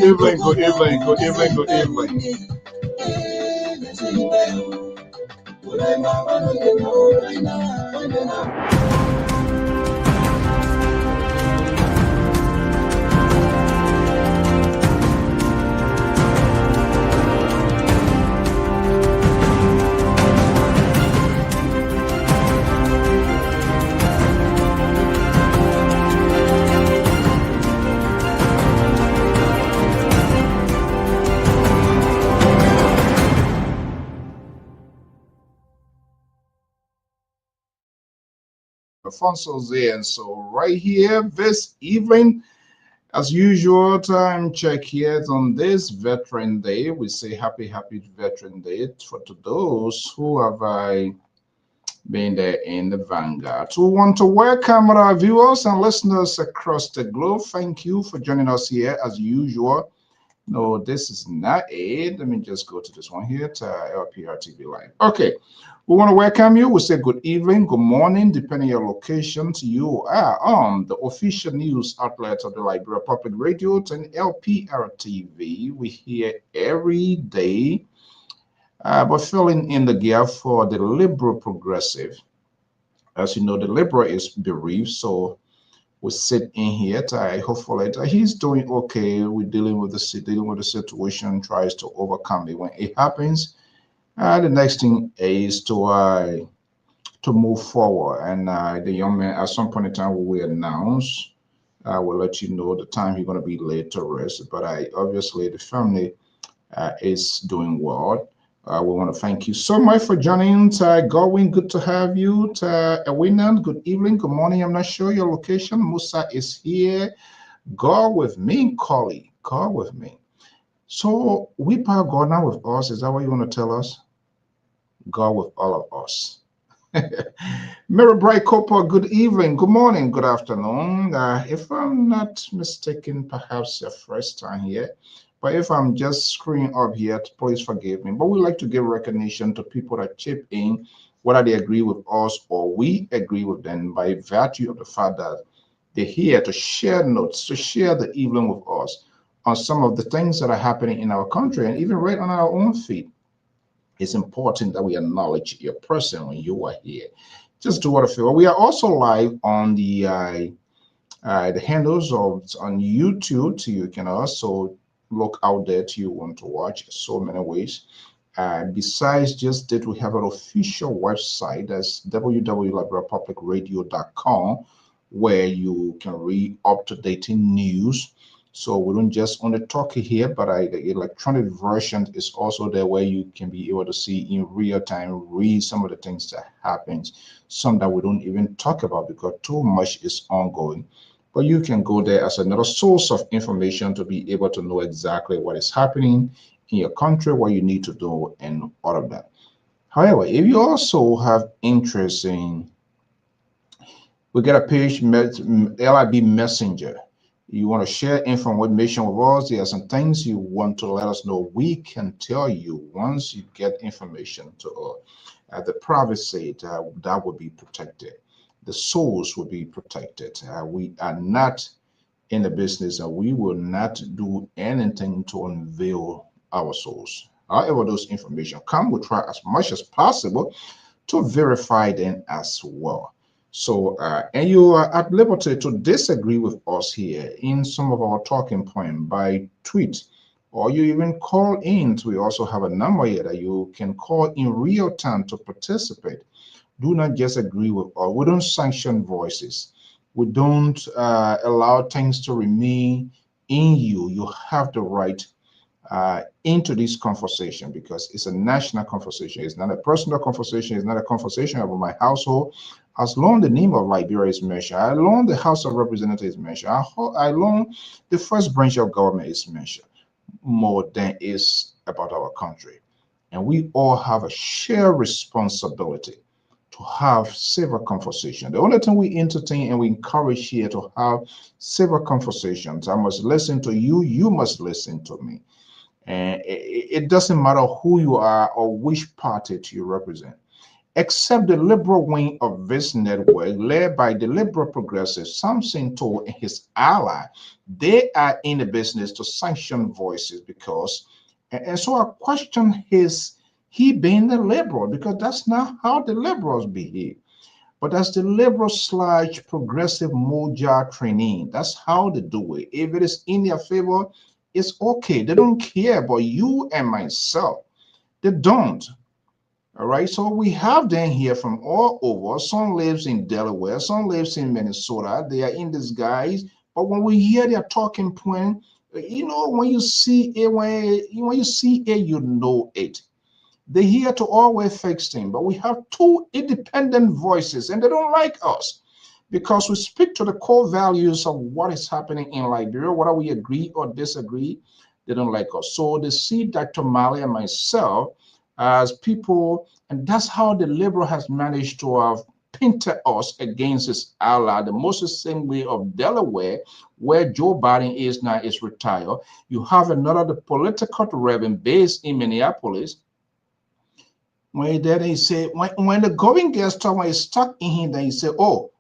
evening, good evening, good evening, good evening. Alfonso's there, and so right here this evening, as usual, time check here on this Veteran Day. We say happy Veteran Day for to those who have been there in the vanguard. We want to welcome our viewers and listeners across the globe. Thank you for joining us here as usual. No, this is not it. Let me just go to this one here to Lpr-Tv Live. Okay, we want to welcome you. We say good evening, good morning, depending on your location. You are on the official news outlet of the Liberia Public Radio and Lpr-Tv. We hear every day, but filling in the gap for the liberal progressive. As you know, the liberal is bereaved, so we sit in here. Hopefully he's doing okay. We're dealing with the situation, tries to overcome it. When it happens, the next thing is to move forward. And the young man, at some point in time, we will announce. We'll let you know the time he's going to be laid to rest. But obviously the family is doing well. We want to thank you so much for joining. Godwin, good to have you. Ewinan, good evening, good morning. I'm not sure your location. Musa is here. God with me, Collie. God with me. So we power God now with us. Is that what you want to tell us? God with all of us. Mary Bright Cooper, good evening, good morning, good afternoon. If I'm not mistaken, perhaps your first time here. But if I'm just screwing up here, please forgive me. But we like to give recognition to people that chip in, whether they agree with us or we agree with them, by virtue of the fact that they're here to share notes, to share the evening with us on some of the things that are happening in our country and even right on our own feet. It's important that we acknowledge your person when you are here. Just do what I feel. We are also live on the handles of on YouTube. So you can also look out there to you want to watch so many ways. Besides just that, we have an official website, that's www.liberia.publicradio.com, where you can read up-to-date news. So we don't just only talk here, but the electronic version is also there, where you can be able to see in real time, read some of the things that happens, some that we don't even talk about because too much is ongoing. But you can go there as another source of information to be able to know exactly what is happening in your country, what you need to do, and all of that. However, if you also have interest in, we get a page, LIB Messenger. You want to share information with us, there are some things you want to let us know, we can tell you once you get information to us. The privacy that will be protected. The souls will be protected. We are not in the business and we will not do anything to unveil our souls. However, those information come, we'll try as much as possible to verify them as well. So, and you are at liberty to disagree with us here in some of our talking points by tweet, or you even call in. We also have a number here that you can call in real time to participate. Do not just agree with us. We don't sanction voices. We don't allow things to remain in you. You have the right into this conversation because it's a national conversation. It's not a personal conversation. It's not a conversation about my household. As long the name of Liberia is mentioned, as long the House of Representatives is mentioned, as long the first branch of government is mentioned, more than is about our country. And we all have a shared responsibility to have civil conversation. The only thing we entertain and we encourage here to have civil conversations. I must listen to you, you must listen to me. And it doesn't matter who you are or which party you represent. Except the liberal wing of this network, led by the liberal progressive Samson Toll and his ally, they are in the business to sanction voices because, and so I question he being the liberal because that's not how the liberals behave. But that's the liberal slash progressive moja training. That's how they do it. If it is in their favor, it's okay. They don't care about you and myself. They don't. All right. So we have them here from all over. Some lives in Delaware, some lives in Minnesota. They are in disguise. But when we hear their talking point, when you see it, when you see it, you know it. They're here to always fix things, but we have two independent voices, and they don't like us because we speak to the core values of what is happening in Liberia, whether we agree or disagree. They don't like us. So they see Dr. Mali and myself as people, and that's how the liberal has managed to have painted us against his ally, the most same way of Delaware, where Joe Biden is now, is retired. You have another the political reverend based in Minneapolis when then he say when the going gets tough, when he's stuck in him, then he say, "Oh,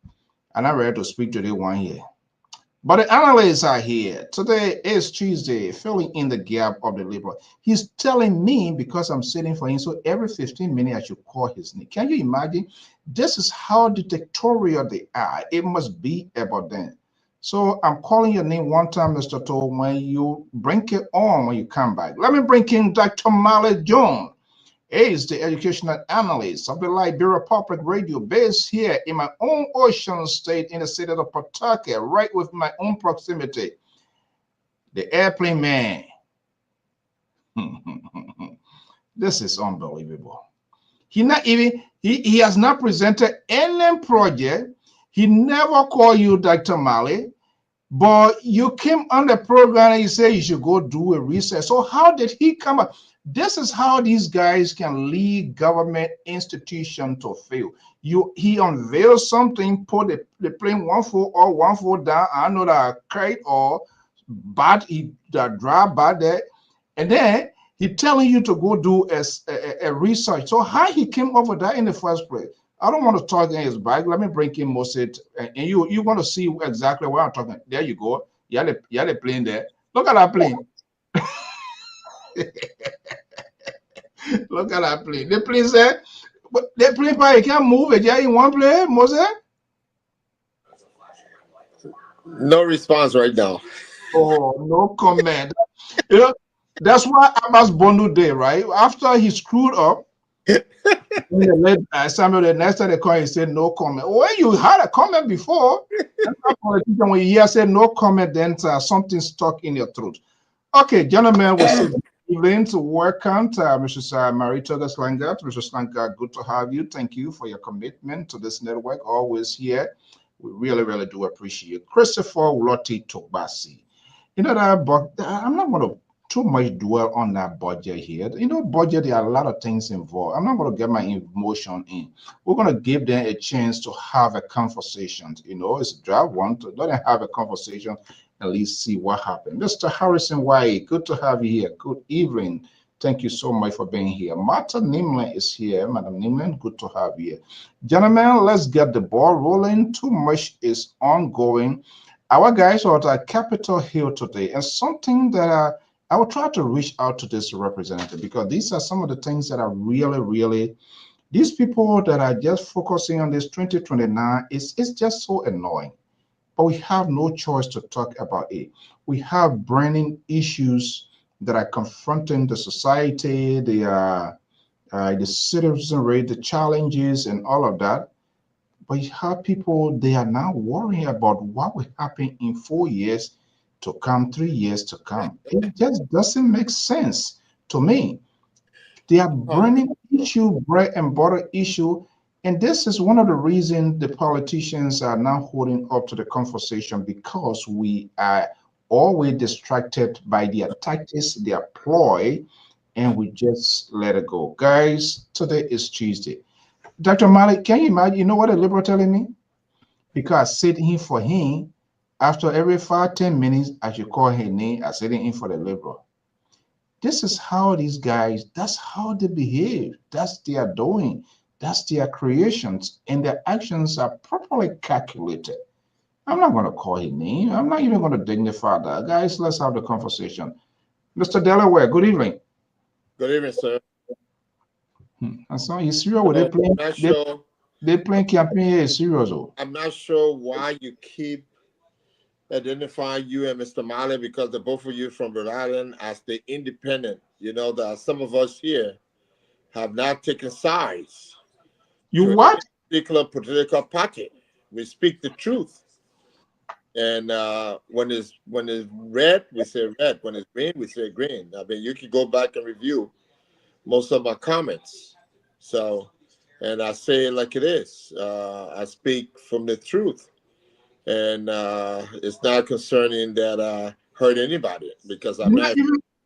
I'm not ready to speak to the one here." But the analysts are here. Today is Tuesday, filling in the gap of the liberal. He's telling me because I'm sitting for him, so every 15 minutes I should call his name. Can you imagine? This is how dictatorial they are. It must be about them. So I'm calling your name one time, Mr. Toll, when you bring it on when you come back. Let me bring in Dr. Mali Jones is the educational analyst of the Liberia Public Radio, based here in my own ocean state in the city of Pawtucket, right with my own proximity. The airplane man. This is unbelievable. He has not presented any project. He never called you Dr. Mali, but you came on the program and you said you should go do a research. So how did he come up? This is how these guys can lead government institution to fail. He unveils something, put the plane one foot or one foot down, another kite or bat, he drive by there, and then he telling you to go do a research. So how he came up with that in the first place? I don't want to talk in his back. Let me bring in Moset, and you want to see exactly what I'm talking. There you go. You had a plane there. Look at that plane. Look at that plane. The plane said, but the plane you can't move it. Yeah, in one place, Moses. No response right now. Oh, no comment. You know, that's why Abbas Bondo Day, right? After he screwed up, Samuel, the next time they call, he said no comment. Well, you had a comment before. That's how politician, when you hear say no comment, then something stuck in your throat. Okay, gentlemen, we'll say good evening to welcome to Mrs. Marita Slanger. Mrs. Slanger, good to have you. Thank you for your commitment to this network. Always here. We really, really do appreciate Christopher Lottie Tobasi. You know that, but I'm not going to too much dwell on that budget here. Budget, there are a lot of things involved. I'm not going to get my emotion in. We're going to give them a chance to have a conversation. It's a job one to let them have a conversation, at least see what happened. Mr. Harrison White, good to have you here. Good evening. Thank you so much for being here. Martha Nimlin is here. Madam Nimlin, good to have you here. Gentlemen, let's get the ball rolling. Too much is ongoing. Our guys are at Capitol Hill today, and something that I will try to reach out to this representative because these are some of the things that are really, really, these people that are just focusing on this 2029, it's just so annoying. But we have no choice to talk about it. We have burning issues that are confronting the society, the citizenry, the challenges, and all of that. But you have people, they are now worrying about what will happen in 4 years to come, 3 years to come. It just doesn't make sense to me. They are burning issue, bread and butter issue. And this is one of the reasons the politicians are now holding up to the conversation because we are always distracted by their tactics, their ploy, and we just let it go. Guys, today is Tuesday. Dr. Malik, can you imagine? You know what a liberal telling me? Because sitting in for him, after every 5, 10 minutes, I should call her name. I sitting in for the liberal. This is how these guys, that's how they behave. That's they are doing. That's their creations, and their actions are properly calculated. I'm not going to call his name. I'm not even going to dignify that. Guys, let's have the conversation. Mr. Delaware, good evening. Good evening, sir. I saw you serious with they playing. I'm not sure. They playing campaign here is serious. I'm not sure why you keep identifying you and Mr. Marley, because the both of you from Rhode Island as the independent. You know that some of us here have not taken sides. You to what? a particular political party. We speak the truth. And when it's red, we say red. When it's green, we say green. I mean, you can go back and review most of my comments. So, and I say it like it is. I speak from the truth, and it's not concerning that I hurt anybody, because I'm not.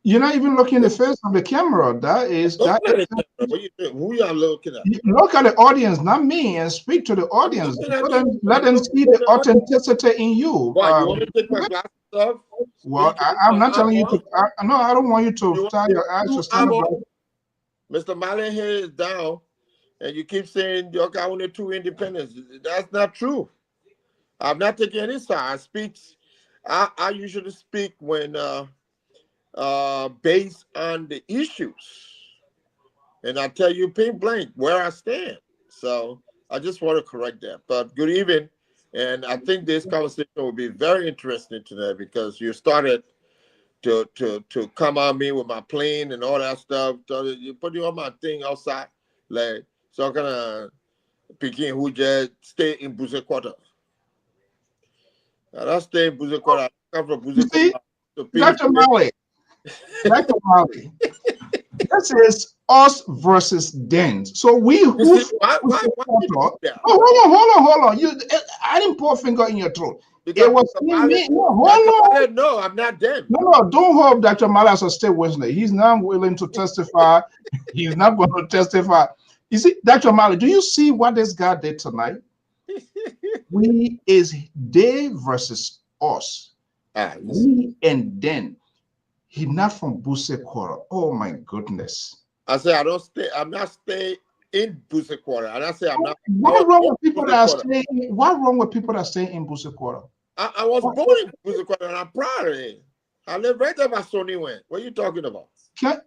You're not even looking in the face of the camera. That is that. What you think? Who y'all looking at? Look at the audience, not me, and speak to the audience. Let them see the authenticity in you. Why, you want me to take my glasses off? Well, I'm not telling you to. No, I don't want you to tie your eyes to stand up. Mr. Marley here is down, and you keep saying you're only two independents. That's not true. I'm not taking any side. I speak. I usually speak when based on the issues, and I tell you point blank where I stand. So I just want to correct that. But good evening, and I think this conversation will be very interesting today, because you started to come on me with my plane and all that stuff. So you put you on my thing outside, like, so I'm gonna begin who just stay in Buze Quarter. I don't stay in Buze Quarter. I come from Buze Quarter. Dr. Mali, Dr. Mali, this is us versus them. So we who why hold on. I didn't pour a finger in your throat. It was me. No, hold on. No, I'm not them. No, don't hold Dr. Mali as a state witness. He's not willing to testify. He's not going to testify. You see, Dr. Mali, do you see what this guy did tonight? We is they versus us. We and then. He's not from Buze Quarter. Oh my goodness. I say I don't stay. I'm not staying in Buze Quarter. And I say I'm not. What wrong with people that are staying? What wrong with people that stay in Buze Quarter? I was born in Buze Quarter, and I'm proud of it. I live right there by Sony Wayne. What are you talking about?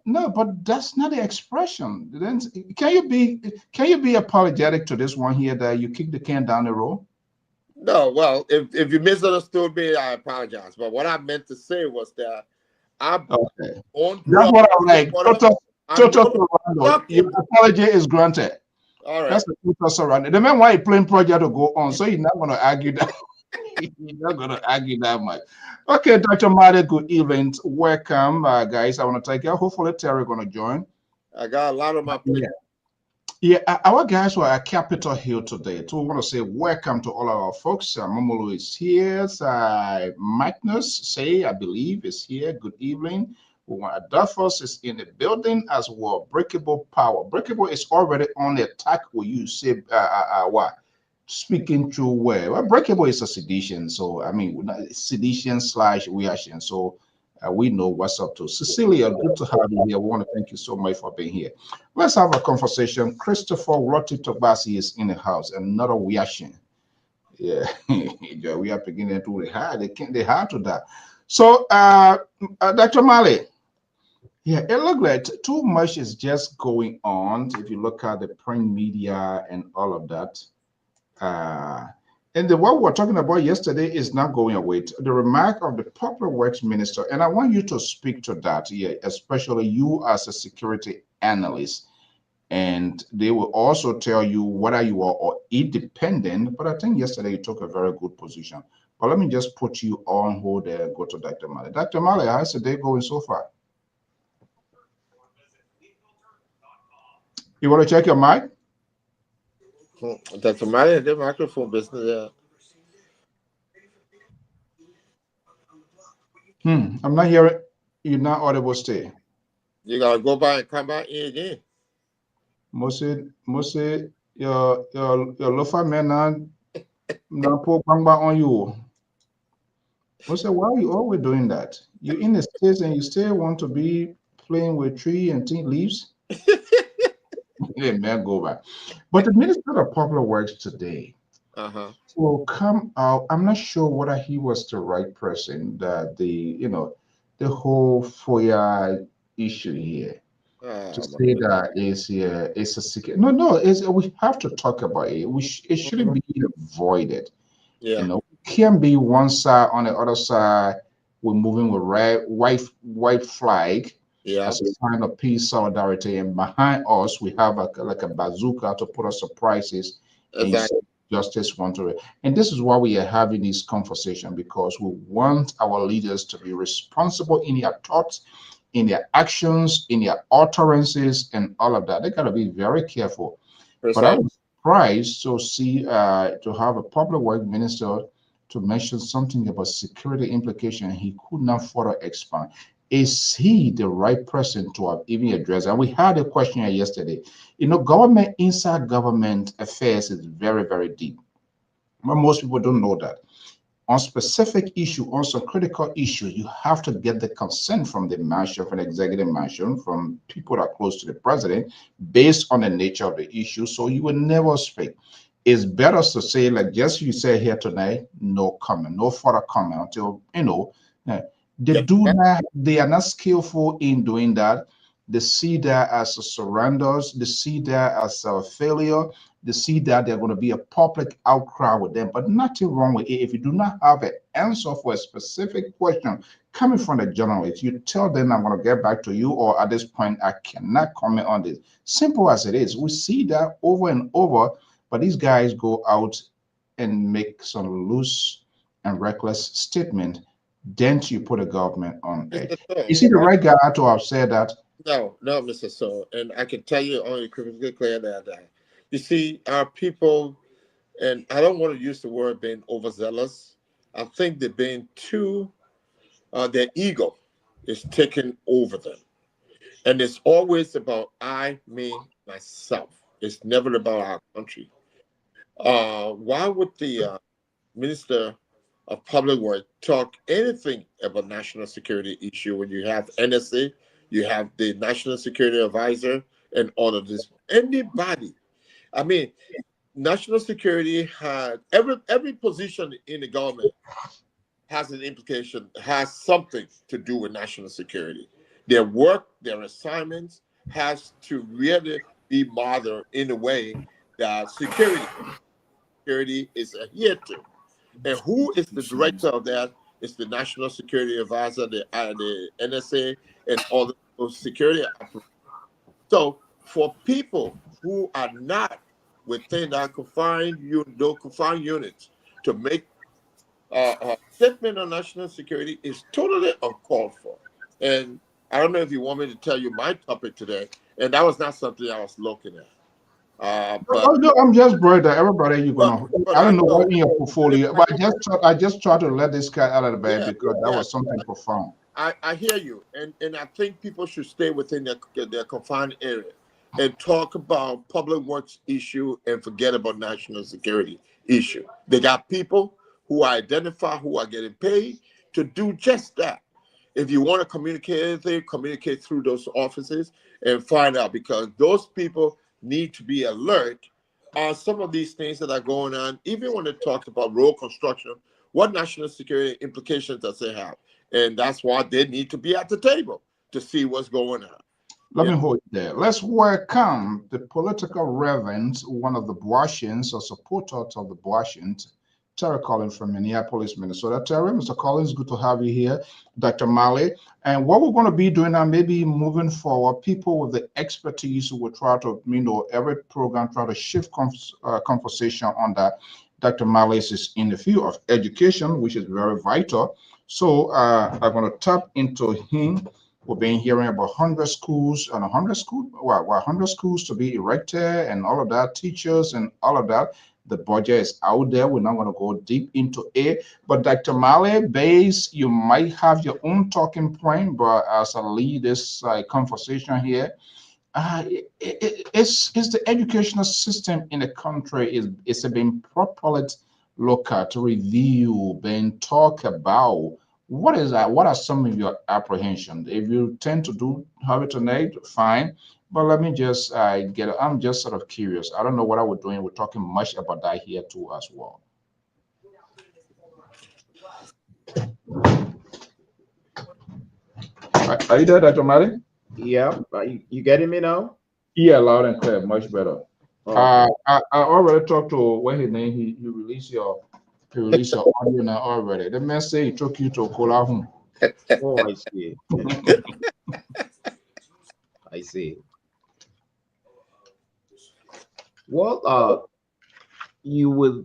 No, but that's not the expression. Then can you be apologetic to this one here that you kick the can down the road? No, well, if you misunderstood me, I apologize. But what I meant to say was that I'm okay. That's what I like. Total your apology is granted. All right. That's the total surrender. The man why he playing project to go on, so he's not going to argue that. He's not going to argue that much. Okay, Dr. Made, good evening. Welcome, guys. I want to thank you. Hopefully, Terry going to join. I got a lot of my plate. Yeah, our guys were at Capitol Hill today. So we want to say welcome to all our folks. Momolu is here. Magnus, I believe, is here. Good evening. Adolphus is in the building as well. Breakable Power. Breakable is already on the attack with you. Say, what? Speaking true where? Well, Breakable is a sedition. So, I mean, sedition / reaction. So, we know what's up to. Cecilia, good to have you here. We want to thank you so much for being here. Let's have a conversation. Christopher Roti Tobasi is in the house. Another reaction. Yeah, we are beginning to hard. They hard to that. So, Dr. Mali, yeah, it looks like too much is just going on. If you look at the print media and all of that, and what we were talking about yesterday is not going away. The remark of the Public Works Minister, and I want you to speak to that, yeah, especially you as a security analyst. And they will also tell you whether you are independent. But I think yesterday you took a very good position. But let me just put you on hold there and go to Dr. Mali. Dr. Mali, how's the day going so far? You want to check your mic? Dr. Mali, the microphone business. I'm not hearing. You're not audible. Stay. You gotta go by and come back in again. Mose, your lofa man now put bangba on you. Mose, why are you always doing that? You're in the States and you still want to be playing with tree and leaves? Amen. Go back. But the Minister of Public Works today Uh-huh. will come out. I'm not sure whether he was the right person. That the whole FOIA issue here, to Oh, my say goodness. that is here is a secret. No, no, it's, we have to talk about it. It shouldn't Mhm. be avoided. Yeah, It can be one side, on the other side we're moving with red, white flag yeah, as a sign of peace, solidarity, and behind us we have like a bazooka to put us surprises and exactly. justice want to. And this is why we are having this conversation, because we want our leaders to be responsible in their thoughts, in their actions, in their utterances, and all of that. They got to be very careful. But I Precisely. was surprised to see to have a public work minister to mention something about security implication. He could not further expand. Is he the right person to have even addressed? And we had a question yesterday. Government inside government affairs is very, very deep. But most people don't know that on specific issue, on some critical issue, you have to get the consent from the mansion, from the executive mansion, from people that are close to the president, based on the nature of the issue. So you will never speak. It's better to say, like just you say here tonight, no comment, no further comment until eh, Yep. they are not skillful in doing that. They see that as a surrenders, they see that as a failure, they see that they're going to be a public outcry with them, but nothing wrong with it. If you do not have an answer for a specific question coming from the journalist, you tell them I'm going to get back to you, or at this point, I cannot comment on this. Simple as it is. We see that over and over, but these guys go out and make some loose and reckless statement. Then you put the government on edge. Mr. So, Is he the right guy to have said that? no, no, Mr. So, and I can tell you only critically clear that you see, our people, and I don't want to use the word being overzealous. I think they're being too, their ego is taking over them. And it's always about I, me, myself. It's never about our country. Why would the Minister of Public Works talk anything about national security issue when you have NSA, you have the National Security Advisor, and all of this? Anybody, I mean, national security had every position in the government has an implication, has something to do with national security. Their work, their assignments has to really be modeled in a way that security is adhered to. And who is the director of that? It's the National Security Advisor, the NSA, and all those security apparatus. So for people who are not within that those confined units to make statement on national security is totally uncalled for. And I don't know if you want me to tell you my topic today, and that was not something I was looking at. Oh, no, I'm just worried that everybody you're But gonna. but I I don't know what know in your portfolio, but I just tried to let this guy out of the bed yeah, because that yeah, was something profound. I hear you, and I think people should stay within their confined area and talk about public works issue and forget about national security issue. They got people who identify who are getting paid to do just that. If you want to communicate anything, communicate through those offices and find out, because those people need to be alert on some of these things that are going on. Even when it talks about road construction, what national security implications does it have? And that's why they need to be at the table to see what's going on. Let You me know, hold you there. Let's welcome the political reverend, one of the Boasians or supporters of the Boasians, Terry Collins from Minneapolis, Minnesota. Terry, Mr. Collins, good to have you here. Dr. Mali. And what we're going to be doing now, maybe moving forward, people with the expertise who will try to, every program, try to shift conversation on that. Dr. Mali is in the field of education, which is very vital. So I'm going to tap into him. We've been hearing about 100 schools and 100 schools, 100 schools to be erected and all of that, teachers and all of that. The budget is out there. We're not going to go deep into it. But Dr. Male, base, you might have your own talking point, but as I lead this conversation here, it's the educational system in the country is being properly looked at, review, being talked about. What is that? What are some of your apprehensions? If you tend to have it tonight, fine. But let me just I'm just sort of curious. I don't know what I was doing. We're talking much about that here too as well. Are you there, Dr. Mari? Yeah, you getting me now? Yeah, loud and clear, much better. Okay. I already talked to what his name. He released your audio now already. The man say he took you to Oklahoma. Oh, I see. I see. Well, you will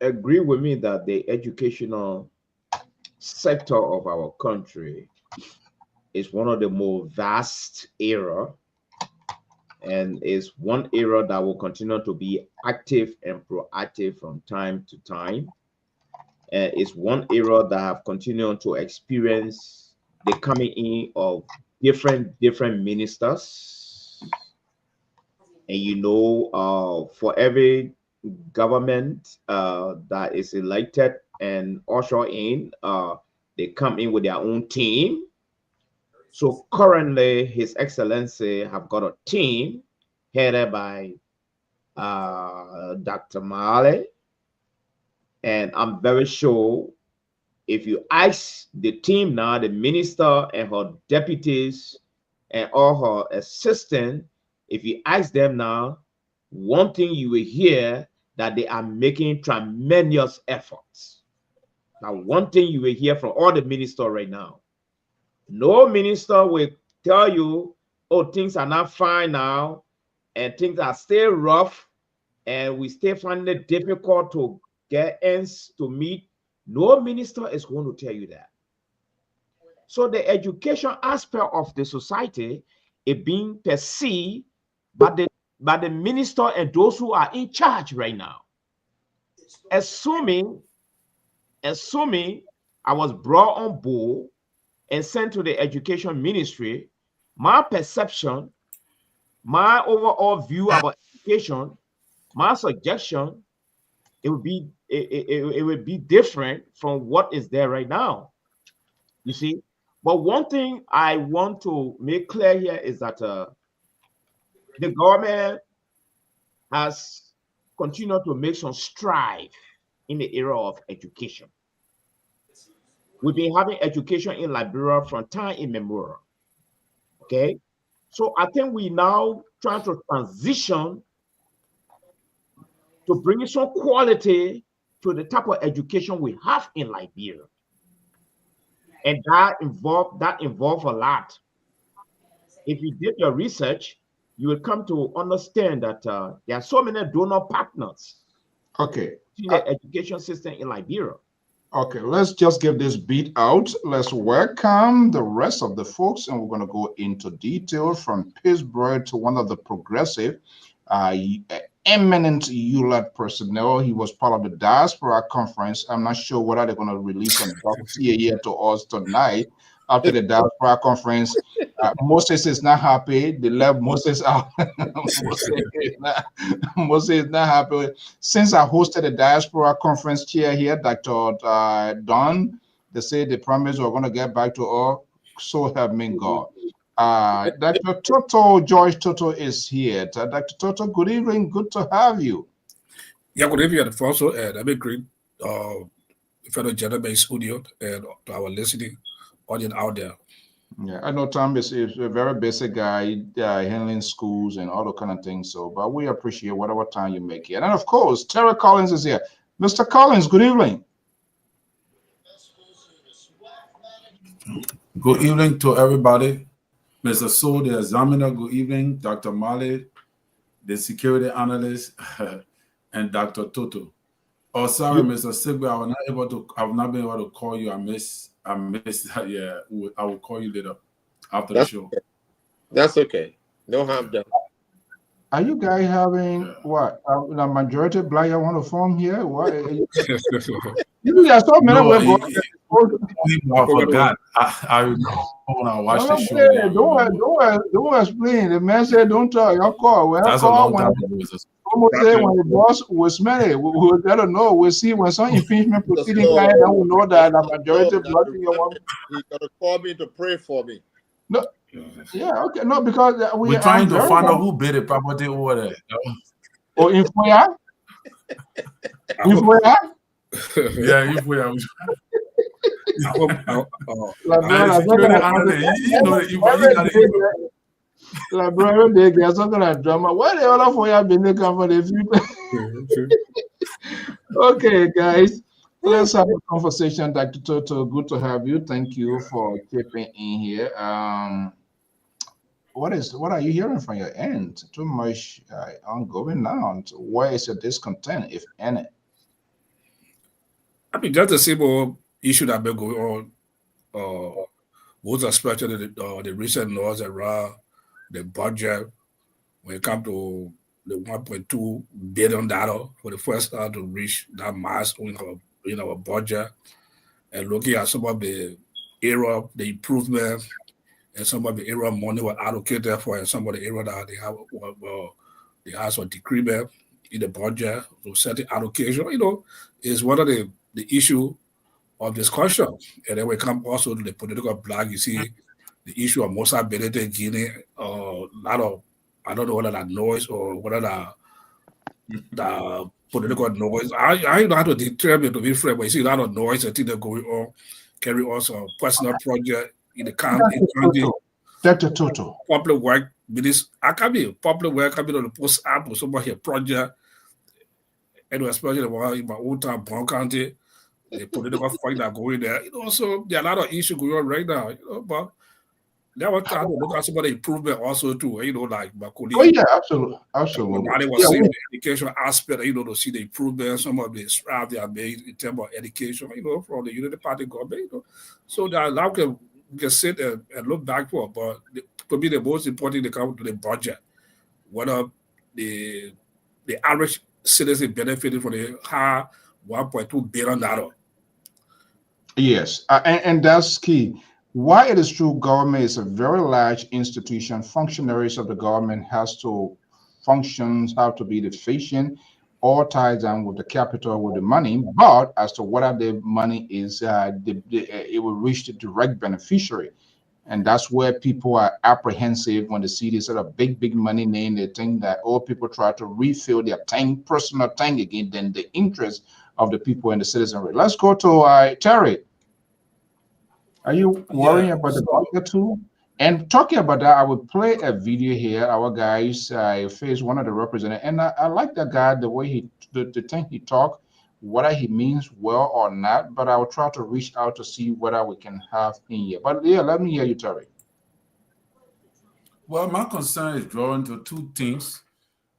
agree with me that the educational sector of our country is one of the more vast era, and is one era that will continue to be active and proactive from time to time. And it's one era that have continued to experience the coming in of different ministers. And for every government that is elected and usher in, they come in with their own team. So currently, His Excellency have got a team headed by Dr. Male, and I'm very sure if you ask the team now, the minister and her deputies and all her assistants, if you ask them now, one thing you will hear that they are making tremendous efforts. Now, one thing you will hear from all the ministers right now, no minister will tell you, oh, things are not fine now, and things are still rough, and we still find it difficult to get ends to meet. No minister is going to tell you that. So the education aspect of the society is being perceived by the minister and those who are in charge right now. Assuming I was brought on board and sent to the education ministry, my perception, my overall view about education, my suggestion, it would be different from what is there right now. You see, but one thing I want to make clear here is that the government has continued to make some strive in the area of education. We've been having education in Liberia from time immemorial. Okay, so I think we now trying to transition to bring some quality to the type of education we have in Liberia. And that involve a lot. If you did your research, you will come to understand that there are so many donor partners in the education system in Liberia. Okay, let's just get this beat out. Let's welcome the rest of the folks, and we're going to go into detail from Pittsburgh to one of the progressive, eminent ULAT personnel. He was part of the diaspora conference. I'm not sure whether they're going to release some dossier here to us tonight after the diaspora conference. Moses is not happy. They left Moses out. Moses is not happy. Since I hosted the diaspora conference chair here, Dr. Don, they say they promised we're going to get back to all. So help me God. Dr. Toto, George Toto is here. Dr. Toto, good evening. Good to have you. Yeah, good evening, also, and I'm a great fellow gentleman studio and to our listening audience out there. Yeah, I know Tom is a very basic guy, handling schools and all the kind of things. So, but we appreciate whatever time you make here. And of course, Terry Collins is here. Mr. Collins, good evening. Good evening to everybody. Mr. Soul, the examiner, good evening. Dr. Mali, the security analyst, and Dr. Toto. Oh, sorry, Mr. Sigbe, I have not been able to call you. I missed that. Yeah, I will call you later after the show. Okay. That's okay. No harm done. Are you guys having what? The majority black you want to form here? What? Yeah, so many I forgot. I remember when I watched the show. Don't explain. The man said, "Don't talk." Your call. That's a long time ago. almost say when the boss will smell it, we'll let them know. We'll see when some impeachment proceeding guy, then we'll know that the majority blocking your one. He's gonna call me to pray for me. No, yeah, okay, no, because we're trying to find out who bid the property over there. Oh, in Foya? In Foya? Yeah, if we are. Like, bro, they get something like drama. Why the other Foya been there for the future? Okay, guys. Let's have a conversation, Dr. Toto. Good to have you. Thank you for chipping in here. What are you hearing from your end? Too much ongoing now. Where is your discontent, if any? I mean, just the same issue that been going on. Most especially the recent laws around the budget when it comes to the $1.2 billion for the first time to reach that milestone in our budget, and looking at some of the area, the improvement, and some of the area money were allocated for, and some of the area that they have some decrement in the budget, so certain allocation, is one of the issue of discussion. And then we come also to the political block. You see the issue of Musa Benete Guinea, lot of, I don't know whether that noise or whether the political noise. I don't know how to determine, to be frank, but you see a lot of noise and things that going on, carry on some personal project in the county. Dr. Toto. Public work, I can be public work, I can be on the post app or some here project, and especially the one in my own town, Brown County. The political fight that going there, so there are a lot of issues going on right now, but there was time to look at some of the improvement also too, like my colleague. Oh yeah, absolutely. I was saying the education aspect, to see the improvement, some of the strides they are made in terms of education, from the Unity Party government, so that now we can sit and look back for, but to me the most important they come to the budget, whether the average citizen benefited from the high $1.2 billion. Yes, and that's key. Why it is true, government is a very large institution. Functionaries of the government has to have to be efficient, all tied down with the capital, with the money. But as to whether the money is, it will reach the direct beneficiary. And that's where people are apprehensive when they see this sort of big money name. They think that all people try to refill their personal tank again, then the interest of the people and the citizenry. Let's go to Terry. Are you worrying about the budget too? And talking about that, I will play a video here. Our guys face one of the representatives, and I like that guy, the way the thing he talk, whether he means well or not. But I will try to reach out to see whether we can have in here. But yeah, let me hear you, Terry. Well, my concern is drawn to two things.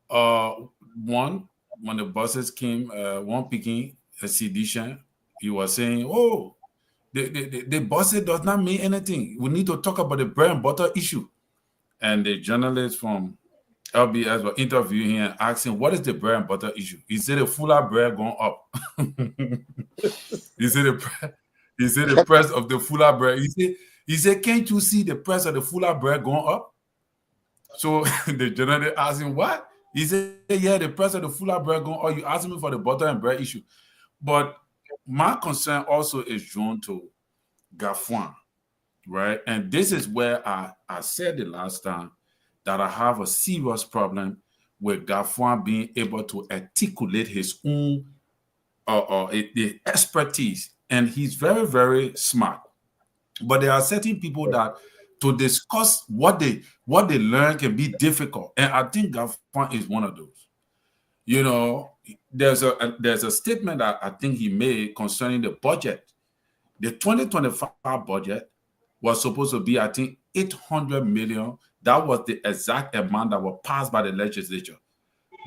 One, when the buses came, one picking a sedition, he was saying, "Oh, the buses does not mean anything. We need to talk about the bread and butter issue." And the journalist from LBS were interviewing him and asking, "What is the bread and butter issue?" He said, "The fuller bread going up." He said, "The price of the fuller bread." He said, "Can't you see the price of the fuller bread going up?" So the journalist asked him, "What?" He said, "Yeah, the price of the fuller bread going up. You asking me for the butter and bread issue." But my concern also is drawn to Gafwan, right? And this is where I said the last time that I have a serious problem with Gafwan being able to articulate his own the expertise. And he's very, very smart. But there are certain people that to discuss what they learn can be difficult. And I think Gafwan is one of those. There's a statement that I think he made concerning the budget. The 2025 budget was supposed to be, I think, 800 million. That was the exact amount that was passed by the legislature.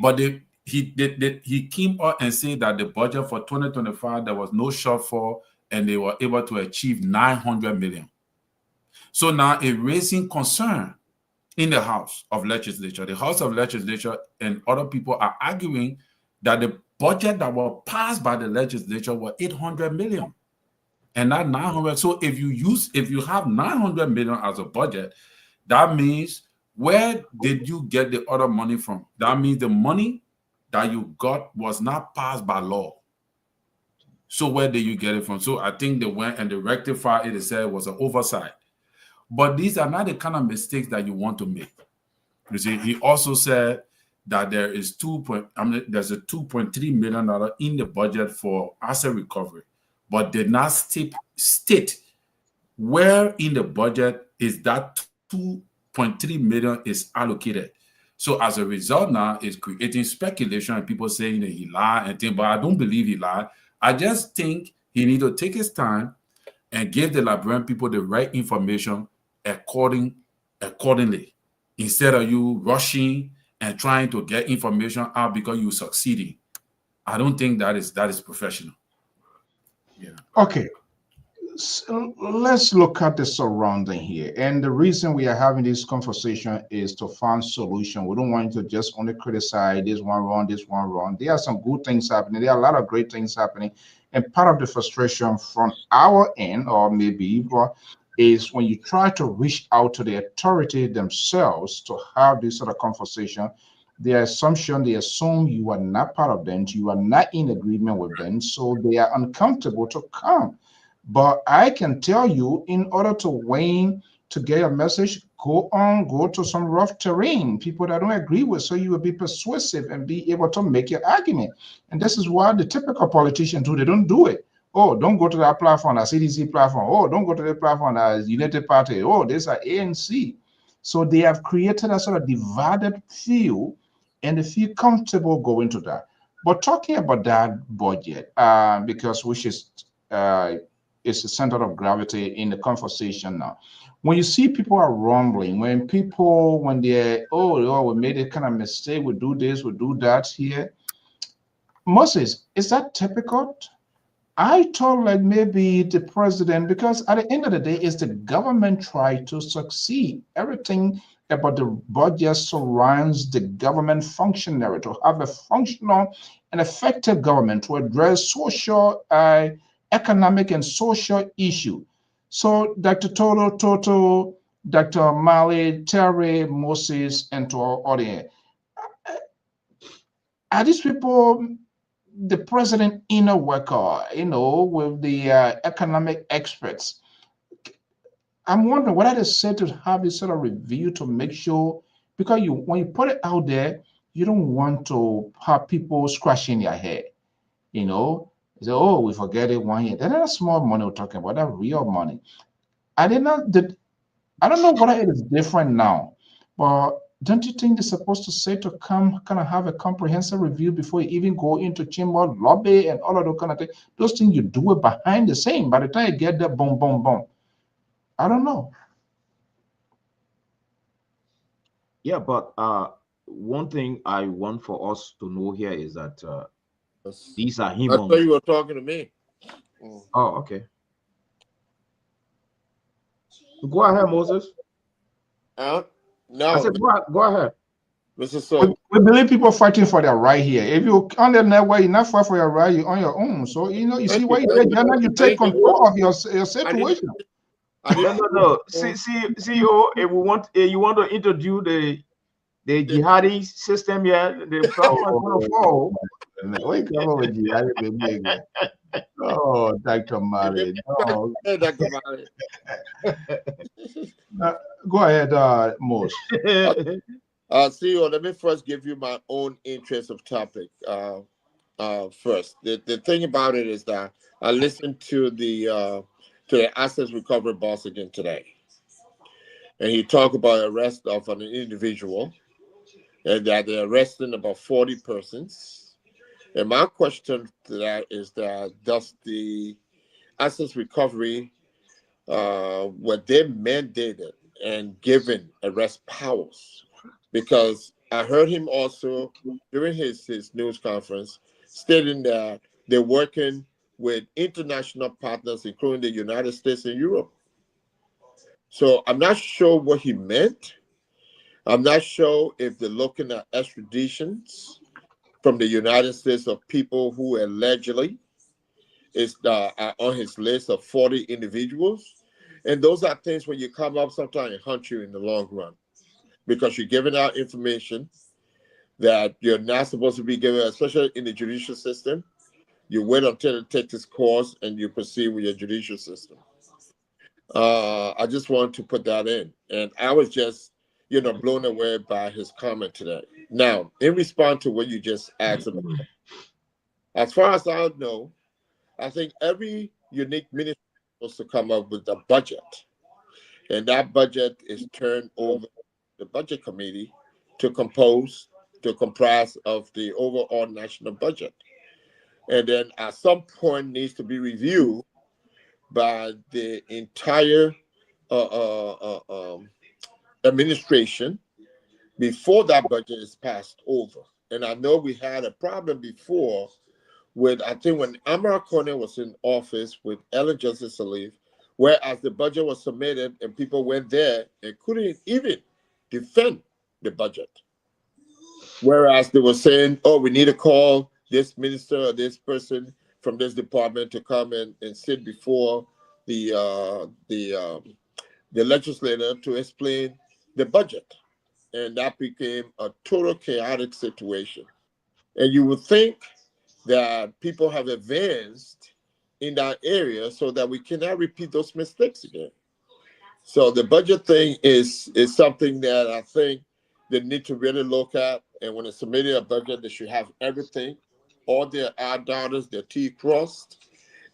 But he came out and said that the budget for 2025, there was no shortfall, and they were able to achieve 900 million. So now a raising concern in the House of Legislature. The House of Legislature and other people are arguing that the budget that was passed by the legislature was 800 million. And not 900. So if you have 900 million as a budget, that means where did you get the other money from? That means the money that you got was not passed by law. So where did you get it from? So I think they went and they rectified it. They said it was an oversight. But these are not the kind of mistakes that you want to make. You see, he also said that there is there's a $2.3 million in the budget for asset recovery, but did not state where in the budget is that 2.3 million is allocated. So as a result, now it's creating speculation and people saying that he lied and things, but I don't believe he lied. I just think he need to take his time and give the Liberian people the right information accordingly, instead of you rushing and trying to get information out because you're succeeding. I don't think that is professional. Yeah. Okay. So let's look at the surrounding here. And the reason we are having this conversation is to find solution. We don't want to just only criticize this one wrong, this one wrong. There are some good things happening. There are a lot of great things happening. And part of the frustration from our end, or maybe is when you try to reach out to the authority themselves to have this sort of conversation, the assumption, they assume you are not part of them, you are not in agreement with them, so they are uncomfortable to come. But I can tell you, in order to win, to get a message, go to some rough terrain, people that don't agree with, so you will be persuasive and be able to make your argument. And this is why the typical politicians do, they don't do it. Oh, don't go to that platform, that CDC platform. Oh, don't go to the platform, that United Party. Oh, this is ANC. So they have created a sort of divided field, and they feel comfortable going to that. But talking about that budget, because which is the center of gravity in the conversation now. When you see people are rumbling, when they're, we made a kind of mistake, we do this, we do that here. Moses, is that typical? I thought like maybe the president, because at the end of the day, it's the government try to succeed. Everything about the budget surrounds the government functionary to have a functional and effective government to address social, economic, and social issue. So Dr. Toto, Dr. Mali, Terry, Moses, and to our audience, are these people the president inner worker, with the economic experts? I'm wondering what are they said to have this sort of review to make sure, because when you put it out there, you don't want to have people scratching their head, say, oh, we forget it 1 year. That's not small money we're talking about, that real money. I don't know whether it is different now, but don't you think they're supposed to say to come kind of have a comprehensive review before you even go into chamber lobby and all of those kind of things? Those things you do it behind the scene. By the time you get there, boom, boom, boom. I don't know. Yeah, but one thing I want for us to know here is that these are humans. I thought you were talking to me. Oh, okay. Go ahead, Moses. No. I said, go ahead. Mr. So we believe people fighting for their right here. If you on the network, you're not fight for your right, you're on your own. So you see why you take control of your situation. No. See, if we want, you want to introduce the jihadi system here, the platform is going to fall. Wait, come on with jihadi, baby again. Oh, Dr. Mali. No. Dr. Mali. Go ahead, Mose. CEO, let me first give you my own interest of topic. First, the thing about it is that I listened to the assets recovery boss again today, and he talked about arrest of an individual, and that they're arresting about 40 persons. And my question to that is that does the assets recovery were they mandated and given arrest powers? Because I heard him also during his news conference stating that they're working with international partners, including the United States and Europe. So I'm not sure what he meant. I'm not sure if they're looking at extraditions from the United States of people who allegedly are on his list of 40 individuals. And those are things when you come up, sometimes it hunts you in the long run, because you're giving out information that you're not supposed to be given, especially in the judicial system. You wait until it takes its course and you proceed with your judicial system. I just wanted to put that in. And I was just, blown away by his comment today. Now, in response to what you just asked about, as far as I know, I think every unique ministry is supposed to come up with a budget. And that budget is turned over to the budget committee to comprise of the overall national budget. And then at some point needs to be reviewed by the entire administration before that budget is passed over. And I know we had a problem before with, I think when Amara Corner was in office with Ellen Johnson Sirleaf, whereas the budget was submitted and people went there and couldn't even defend the budget. Whereas they were saying, oh, we need to call this minister or this person from this department to come and sit before the legislator to explain the budget. And that became a total chaotic situation. And you would think that people have advanced in that area so that we cannot repeat those mistakes again. So the budget thing is something that I think they need to really look at. And when they submit a budget, they should have everything, all their I dollars, their T crossed,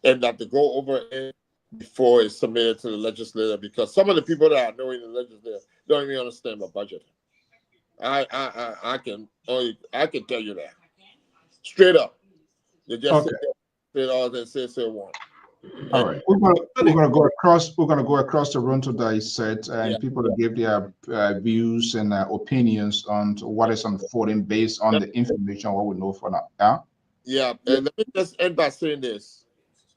and that they go over it before it's submitted to the legislature. Because some of the people that I know in the legislature don't even understand my budget. I can tell you that straight up. They just sit there, say all and say one. All right, we're gonna go across. We're gonna go across the room to dissect and people to give their views and opinions on what is unfolding based on the information what we know for now. Yeah. Yeah, and let me just end by saying this: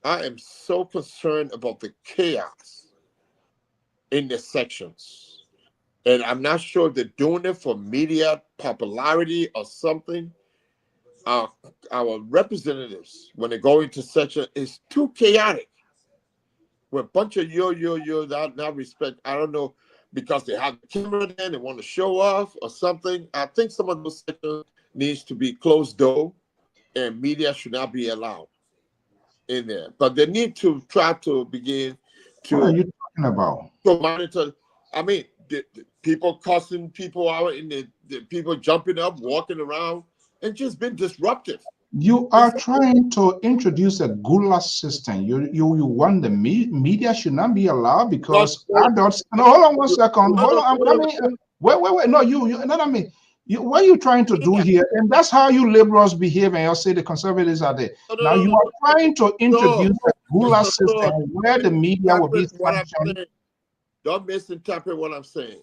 I am so concerned about the chaos in the sections, and I'm not sure if they're doing it for media popularity or something. Our representatives, when they go into section, is too chaotic. With a bunch of not respect. I don't know, because they have the camera there, they want to show off or something. I think some of those sections needs to be closed door, and media should not be allowed in there. But they need to try to begin to. What are you talking about? To monitor. I mean, the people cussing people out, in the people jumping up, walking around, and just been disruptive. You are trying to introduce a gulag system. You want the media should not be allowed because adults. No, hold on 1 second. Hold on. I'm coming. Wait. No, you. No, I mean, what are you trying to do here? And that's how you liberals behave, and you'll say the conservatives are there. Now you are trying to introduce a gulag system where the media will be sanctioned. Don't misinterpret what I'm saying.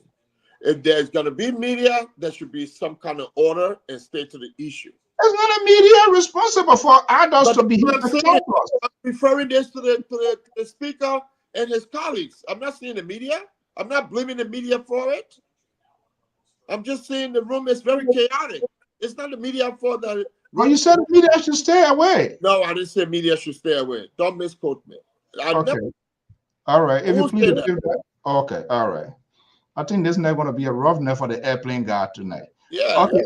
If there's going to be media, there should be some kind of order and stay to the issue. There's not a media responsible for adults to behave. I'm referring this to the speaker and his colleagues. I'm not saying the media. I'm not blaming the media for it. I'm just saying the room is very chaotic. It's not the media fault that. Well, you said the media should stay away. No, I didn't say media should stay away. Don't misquote me. All right. If you please. Okay. All right. I think this is not going to be a rough night for the airplane guy tonight. Yeah. Okay.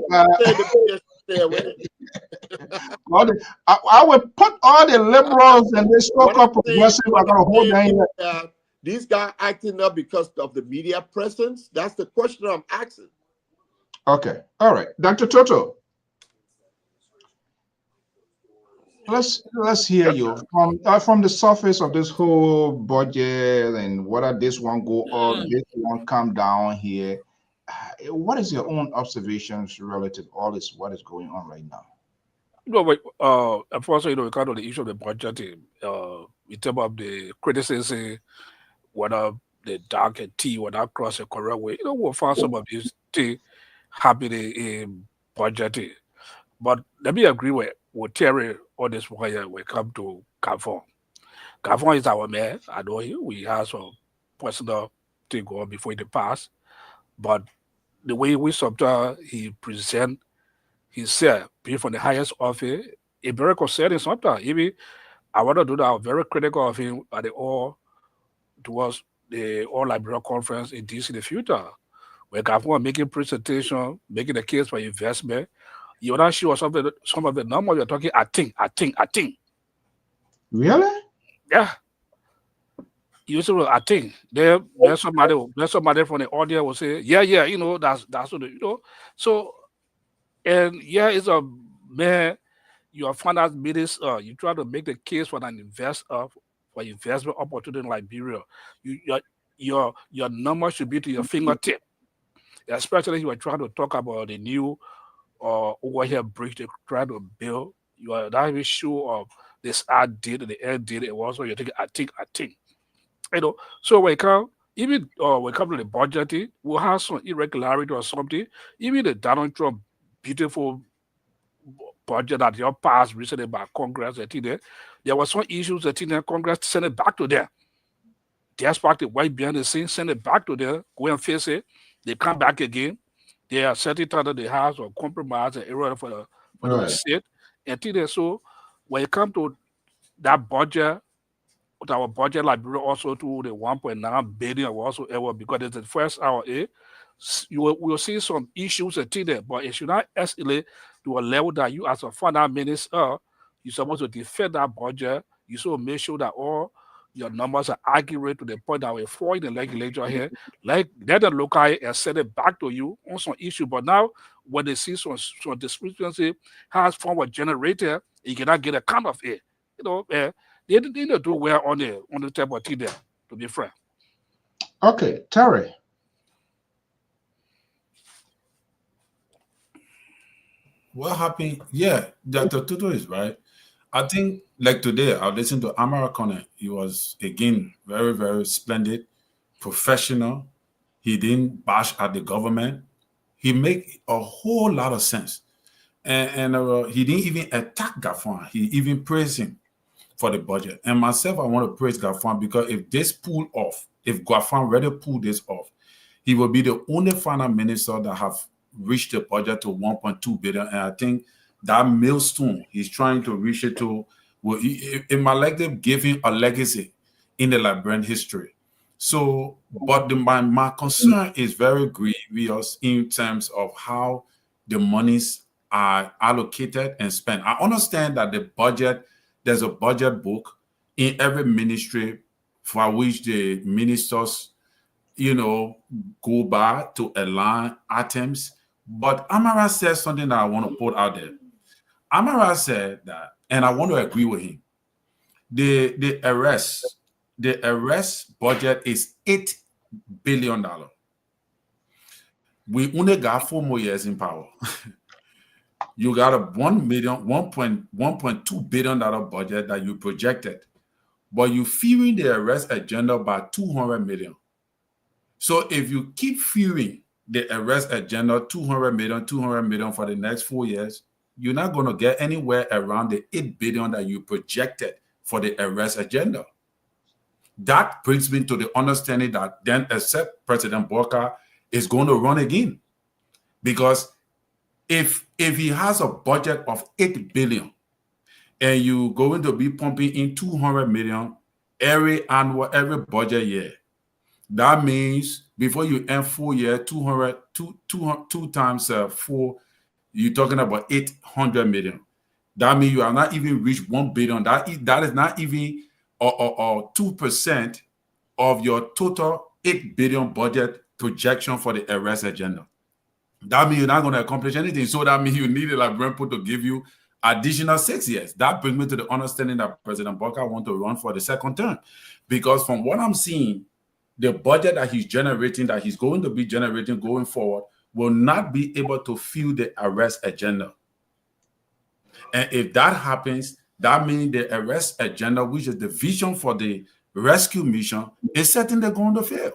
Stay away. I will put all the liberals and this so-called progressive are going to hold down. These guys acting up because of the media presence. That's the question I'm asking. Okay. All right. Dr. Toto. Let's hear you from the surface of this whole budget and whether this one go up, this one come down here. What is your own observations relative to all this? What is going on right now? No, but unfortunately, we can't on the issue of the budget. In terms of the criticism, whether the dark and tea, whether cross the correct way, we'll find some of these tea happening in budgeting. But let me agree with Terry on this one here. We come to Gavon. Gavon is our man. I know him. We have some personal thing going before the past. But the way we sometimes he present himself, being from the highest office, it's very concerning sometimes. Even I want to do that. I'm very critical of him at the all towards the All Liberal Conference in DC in the future. Where Gavon making presentation, making a case for investment, You're not sure some of the numbers you're talking. I think. Really? Yeah. You see, I think there's somebody from the audience will say, yeah, that's what So and yeah, it's a man. Your finance minister, you try to make the case for an for investment opportunity in Liberia. Your number should be to your fingertip, especially you are trying to talk about the new overhead bridge they try to build. You are not even sure of this ad did the end did it was. So you think I think. So when it comes to the budgeting, we'll have some irregularity or something. Even the Donald Trump beautiful budget that you passed recently by Congress, I think there were some issues that Congress sent it back to them. Despite the white behind the scenes, send it back to them, go and face it. They come back again. They are setting under the house or compromise and error for the Right. state. And so when it comes to that budget, with our budget library also to the 1.9 billion also ever because it's the first hour. You will see some issues at there, but it should not escalate to a level that you as a finance minister, you're supposed to defend that budget. You should make sure that all your numbers are accurate to the point that we fall in the legislature here. Like let the local and send it back to you on some issue. But now when they see some discrepancy has form a generator, you cannot get account of it. They didn't do well on the table there, to be frank. Okay, Terry. What happened? Yeah, Dr. Tutu is right. I think like today, I listened to Amara Connor. He was again very, very splendid, professional. He didn't bash at the government. He make a whole lot of sense. And he didn't even attack Gafan. He even praised him for the budget. And myself, I want to praise Gafan because if this pull off, if Gafan really pull this off, he will be the only finance minister that have reached the budget to 1.2 billion. And I think that milestone he's trying to reach it to will, it might likely give him a legacy in the Liberian history. So, but my concern is very grievous in terms of how the monies are allocated and spent. I understand that the budget, there's a budget book in every ministry for which the ministers, go by to align items. But Amara said something that I want to put out there. Amara said that, and I want to agree with him. The arrest budget is $8 billion. We only got 4 more years in power. You got a $1.2 billion budget that you projected, but you fueling the arrest agenda by 200 million. So if you keep fueling the arrest agenda 200 million for the next 4 years, you're not going to get anywhere around the 8 billion that you projected for the arrest agenda. That brings me to the understanding that then except President Boka is going to run again. Because if he has a budget of 8 billion and you're going to be pumping in 200 million every budget year, that means before you end 4 years, 2 times 4, you're talking about 800 million. That means you have not even reached 1 billion. That is not even 2% of your total 8 billion budget projection for the arrest agenda. That means you're not going to accomplish anything. So that means you need a Librarian to give you additional 6 years. That brings me to the understanding that President Boka wants to run for the second term. Because from what I'm seeing, the budget that he's generating, that he's going to be generating going forward, will not be able to fuel the arrest agenda. And if that happens, that means the arrest agenda, which is the vision for the rescue mission, is certainly going to fail.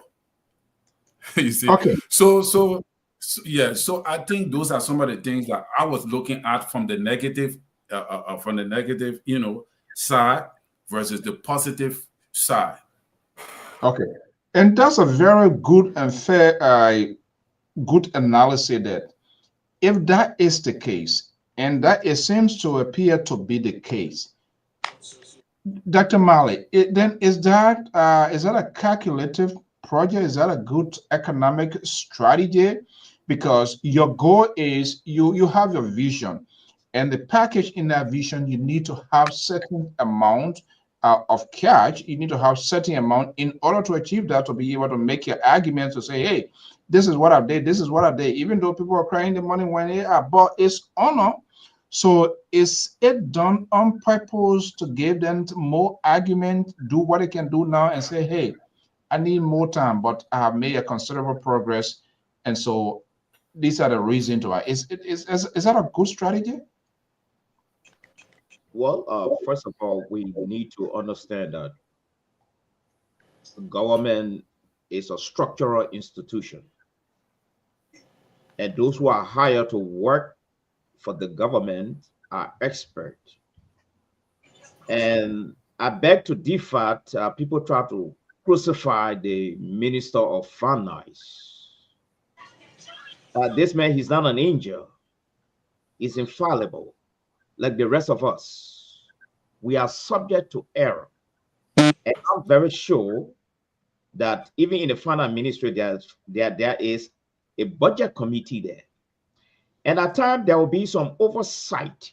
You see? Okay. So I think those are some of the things that I was looking at from the negative, side versus the positive side. Okay. And that's a very good and fair, good analysis that if that is the case, and that it seems to appear to be the case, Dr. Mali, then is that a calculative project? Is that a good economic strategy? because your goal is you have your vision, and the package in that vision, you need to have certain amount of cash. You need to have certain amount in order to achieve that, to be able to make your arguments to say, hey, this is what I did, this is what I did, even though people are crying the money when they are, but it's honor. So is it done on purpose to give them more argument, do what they can do now and say, hey, I need more time, but I have made a considerable progress. And so these are the reasons to it. Is that a good strategy? Well, first of all, we need to understand that government is a structural institution, and those who are hired to work for the government are experts. And I beg to differ. People try to crucify the Minister of Finance. This man, he's not an angel. He's infallible, like the rest of us. We are subject to error. And I'm very sure that even in the finance ministry, there is a budget committee there. And at times there will be some oversight.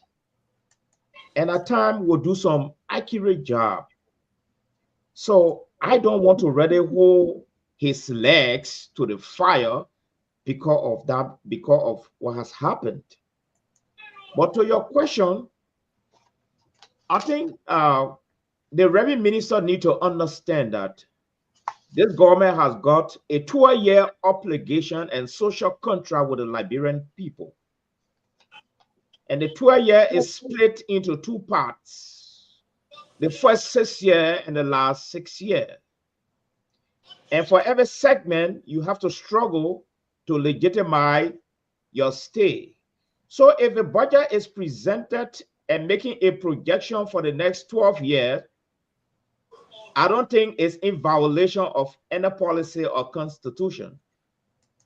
And at times we'll do some accurate job. So I don't want to really hold his legs to the fire because of that, because of what has happened. But to your question, I think the revenue minister need to understand that this government has got a 2-year obligation and social contract with the Liberian people. And the 2-year is split into 2 parts. The first 6 years and the last 6 years. And for every segment, you have to struggle to legitimize your stay. So if the budget is presented and making a projection for the next 12 years, I don't think it's in violation of any policy or constitution.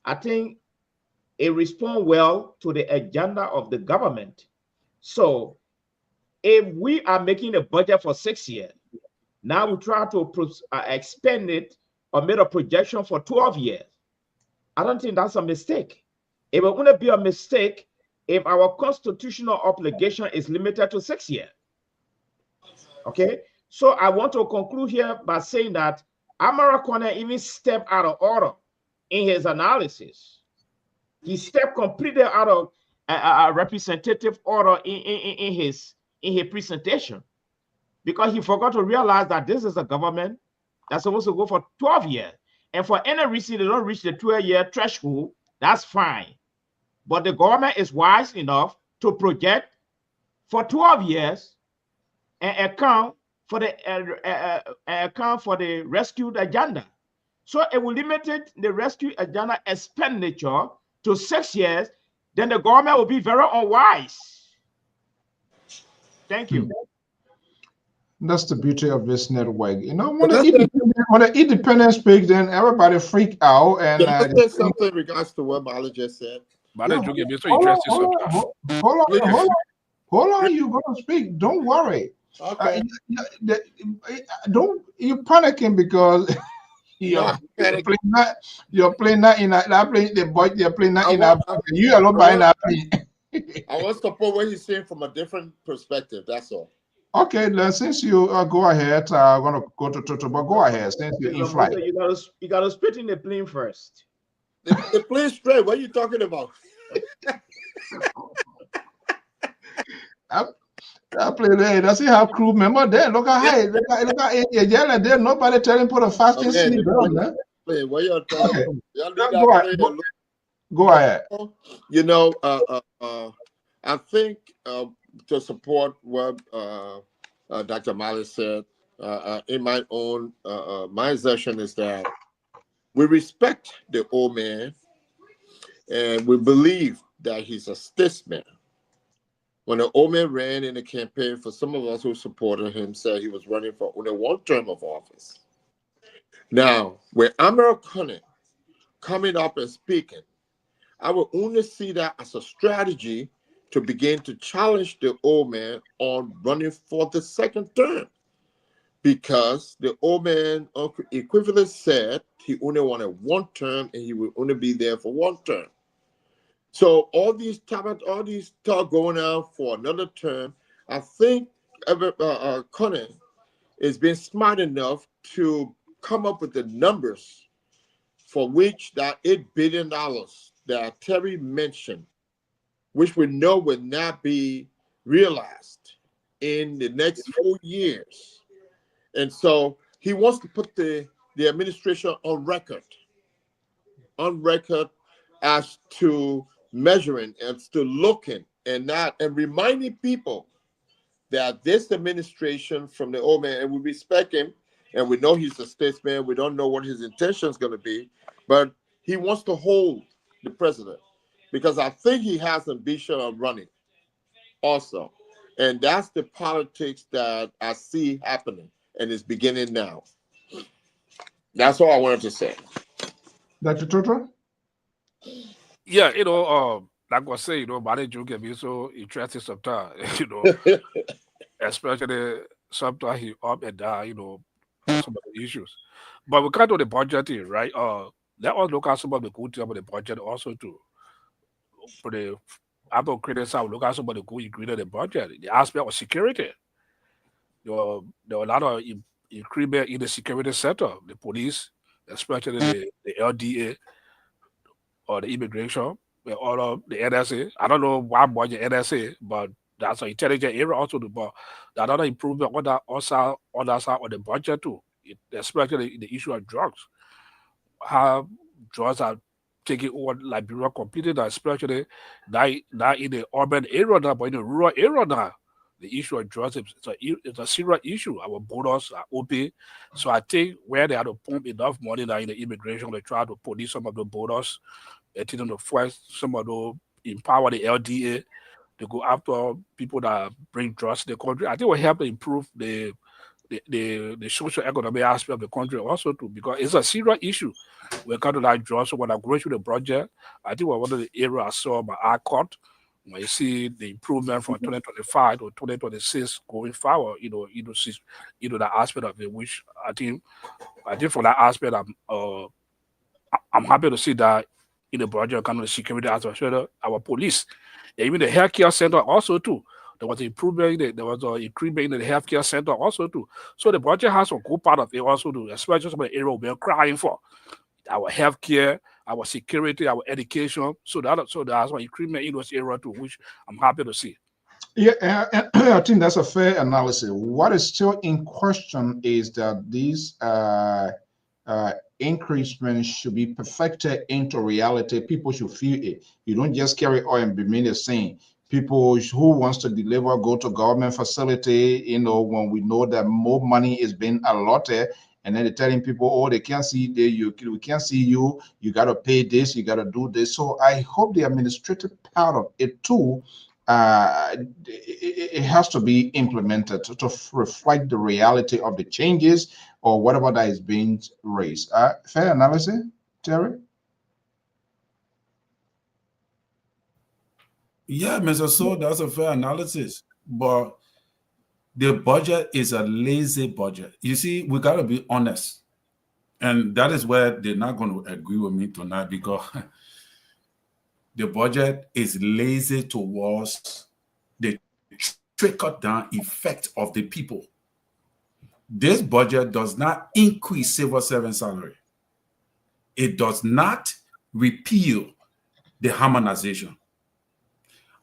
I think it responds well to the agenda of the government. So if we are making a budget for 6 years, now we try to expand it or make a projection for 12 years. I don't think that's a mistake. It will only be a mistake if our constitutional obligation is limited to 6 years. Okay? So I want to conclude here by saying that Amara Kone even stepped out of order in his analysis. He stepped completely out of a representative order in his presentation, because he forgot to realize that this is a government that's supposed to go for 12 years. And for any reason they don't reach the 12-year threshold, that's fine. But the government is wise enough to project for 12 years and account for the rescued agenda. So it will limit the rescue agenda expenditure to 6 years. Then the government will be very unwise. Thank you. That's the beauty of this network. You know, when the independent speak, then everybody freak out. And can I say something in regards to what Mali just said? But yeah, hold on, you're gonna speak. Don't worry. Okay. Don't you panicking because you're playing that in that plane. The boy they're playing that in that. You are not buying that plane. I want to support what he's saying from a different perspective. That's all. Okay, then since you go ahead, I'm gonna go to Toto, but go ahead since you're in flight. You gotta spit in the plane first. The plane straight. What are you talking about? I play there. Does he have crew member there? Look at hey, look at yeah, there. Nobody tell him put a fasting sleep down, man. What you're talking about? Go ahead. You know, I think to support what Dr. Mali said, in my own my session is that we respect the old man and we believe that he's a statesman. When the old man ran in the campaign, for some of us who supported him, said he was running for only 1 term of office. Now, with Amara Kone coming up and speaking, I would only see that as a strategy to begin to challenge the old man on running for the 2nd term. Because the old man equivalently said he only wanted 1 term and he would only be there for 1 term. So all these talk going on for another term. I think Conan is being smart enough to come up with the numbers for which that $8 billion that Terry mentioned, which we know will not be realized in the next 4 years. And so he wants to put the administration on record as to measuring, as to looking, and reminding people that this administration from the old man, and we respect him, and we know he's a statesman. We don't know what his intention is going to be, but he wants to hold the president because I think he has ambition of running also. And that's the politics that I see happening and is beginning now. That's all I wanted to say. Dr. Toto? Yeah, like I say, marriage can be so interesting sometimes, especially sometimes he up and down, some of the issues. But we can't do the budgeting, right? Let us look at some of the good things about the budget also too. For the after criticize, look at some of the good ingredient in the budget. The aspect of security. There were a lot of increment in the security sector, the police, especially the LDA or the immigration, or the NSA. I don't know why much the NSA, but that's an intelligent area also. But another improvement on that side of the budget too, especially the issue of drugs. How drugs are taking over Liberia completely, especially not in the urban area now, but in the rural area now. The issue of drugs it's a serious issue. Our borders are open. So I think where they have to pump enough money now in the immigration, they try to police some of the borders, they tell them to force some of the empower the LDA to go after people that bring drugs to the country. I think will help to improve the social economic aspect of the country also too, because it's a serious issue. When it comes to that drugs, so when I go through the project, I think one of the areas I saw my eye caught when you see the improvement from 2025 to 2026 going forward, that aspect of it, which I think for that aspect, I'm happy to see that in the budget kind of the security aspect, our police, and even the healthcare center also too. There was improvement. There was an increment in the healthcare center also too. So the budget has a good part of it also too, especially some of the area we're crying for our healthcare, our security, our education. So that's an increment in those areas too, which I'm happy to see. Yeah, I think that's a fair analysis. What is still in question is that these increasements should be perfected into reality. People should feel it. You don't just carry oil and be made saying people who wants to deliver go to government facility, when we know that more money is being allotted, and then they're telling people, oh, they can't see we can't see you, you got to pay this, you got to do this. So I hope the administrative part of it too, it has to be implemented to reflect the reality of the changes or whatever that is being raised. Fair analysis, Terry? Yeah, Mr. So that's a fair analysis. But the budget is a lazy budget. You see, we got to be honest. And that is where they're not going to agree with me tonight, because the budget is lazy towards the trickle down effect of the people. This budget does not increase civil servant salary. It does not repeal the harmonization.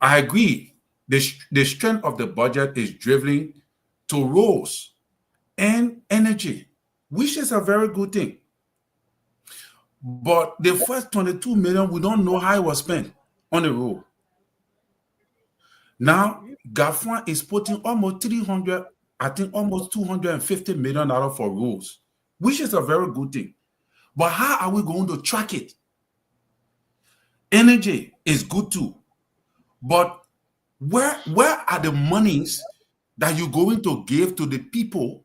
I agree. The strength of the budget is driven to roads and energy, which is a very good thing. But the first 22 million, we don't know how it was spent on the road. Now, GAFWAN is putting almost 300, I think almost $250 million for roads, which is a very good thing. But how are we going to track it? Energy is good too. But where are the monies that you're going to give to the people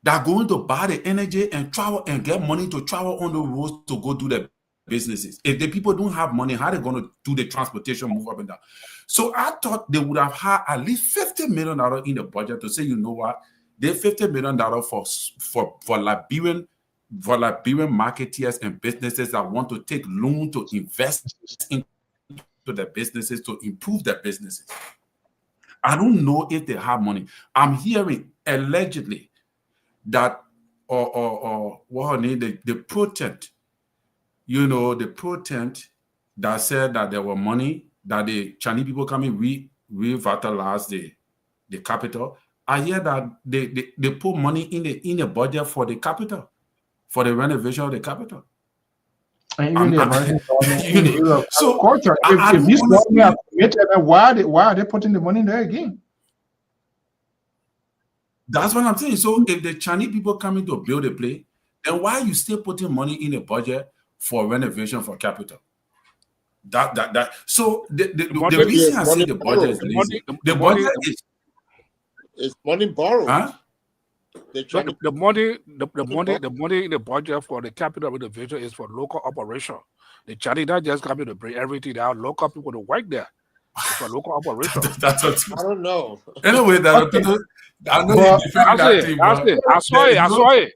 that are going to buy the energy and travel and get money to travel on the roads to go do their businesses? If the people don't have money, how are they going to do the transportation, move up and down? So I thought they would have had at least $50 million in the budget to say, you know what, there's $50 million for Liberian marketeers and businesses that want to take loan to invest into to their businesses to improve their businesses. I don't know if they have money. I'm hearing allegedly that or what her name, the protest, the protest that said that there were money that the Chinese people coming revitalize the capital. I hear that they put money in the budget for the capital, for the renovation of the capital. And even the American government in Europe. So Culture. If this money are committed, then why are they putting the money there again? That's what I'm saying. So if the Chinese people coming to build a place, then why are you still putting money in a budget for renovation for capital? So the reason I say the budget is lazy, the budget is money borrowed. Huh? The money in the budget for the capital renovation is for local operation. The Chinese not just coming to bring everything down. Local people to work there. It's for local operation. I don't know. Anyway, I know you defend that thing. I saw it.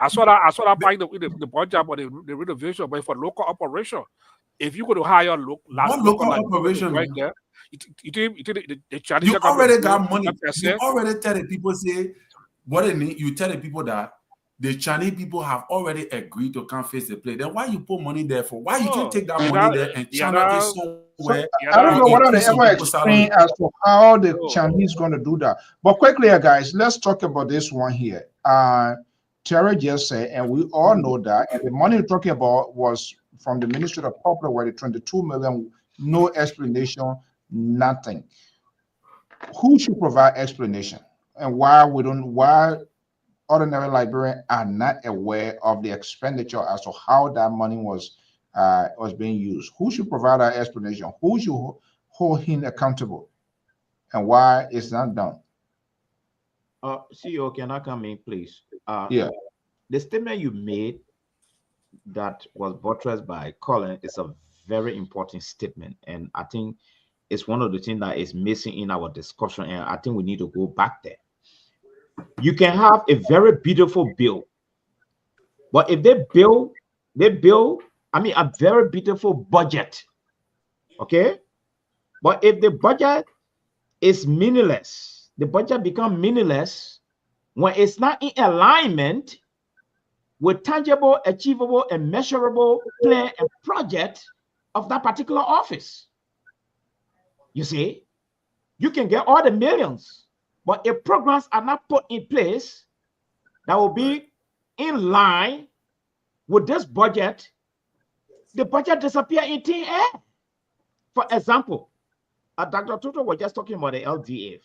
I saw that buying the budget for the renovation, but for local operation. If you go to hire local operation right there, the Chinese you already got money. You already tell the people say what they need. You tell the people that the Chinese people have already agreed to come face the play. Then why you put money there for? Why you can't take that money there and channel it somewhere? I don't know whether they ever explain as to how the Chinese going to do that. But quickly, guys, let's talk about this one here. Terry just said, and we all know that, and the money we're talking about was from the Ministry of Public Works, the 22 million, no explanation, nothing. Who should provide explanation, and why ordinary Liberians are not aware of the expenditure as to how that money was being used? Who should provide that explanation? Who should hold him accountable, and why it's not done? CEO, can I come in, please? Yeah. The statement you made that was buttressed by Colin is a very important statement, and I think it's one of the things that is missing in our discussion, and I think we need to go back there. You can have a very beautiful bill, but if they build a very beautiful budget, okay? But if the budget is meaningless, the budget becomes meaningless when it's not in alignment with tangible, achievable, and measurable plan and project of that particular office. You see, you can get all the millions, but if programs are not put in place that will be in line with this budget, the budget disappears in thin air. For example, Dr. Toto was just talking about the LDA,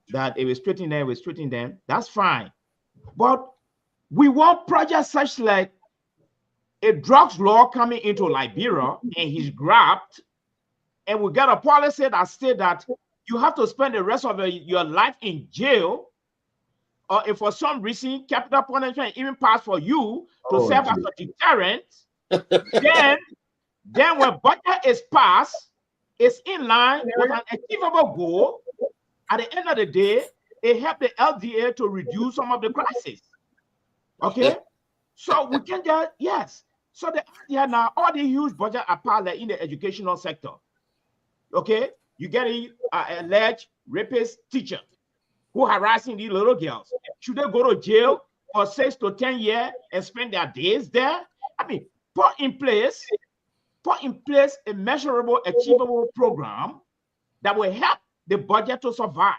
that it was straighten them, that's fine. But we want projects such like a drugs law coming into Liberia and he's grabbed, and we got a policy that says that you have to spend the rest of your life in jail, or if for some reason capital punishment even pass for you to serve as a deterrent, then when budget is passed, it's in line with an achievable goal. At the end of the day, it helped the LDA to reduce some of the crisis. Okay, so we can just, yes. So the idea now, all the huge budget are piled in the educational sector. Okay, you get an alleged rapist teacher who harassing these little girls. Should they go to jail for 6 to 10 years and spend their days there? I mean, put in place a measurable, achievable program that will help the budget to survive.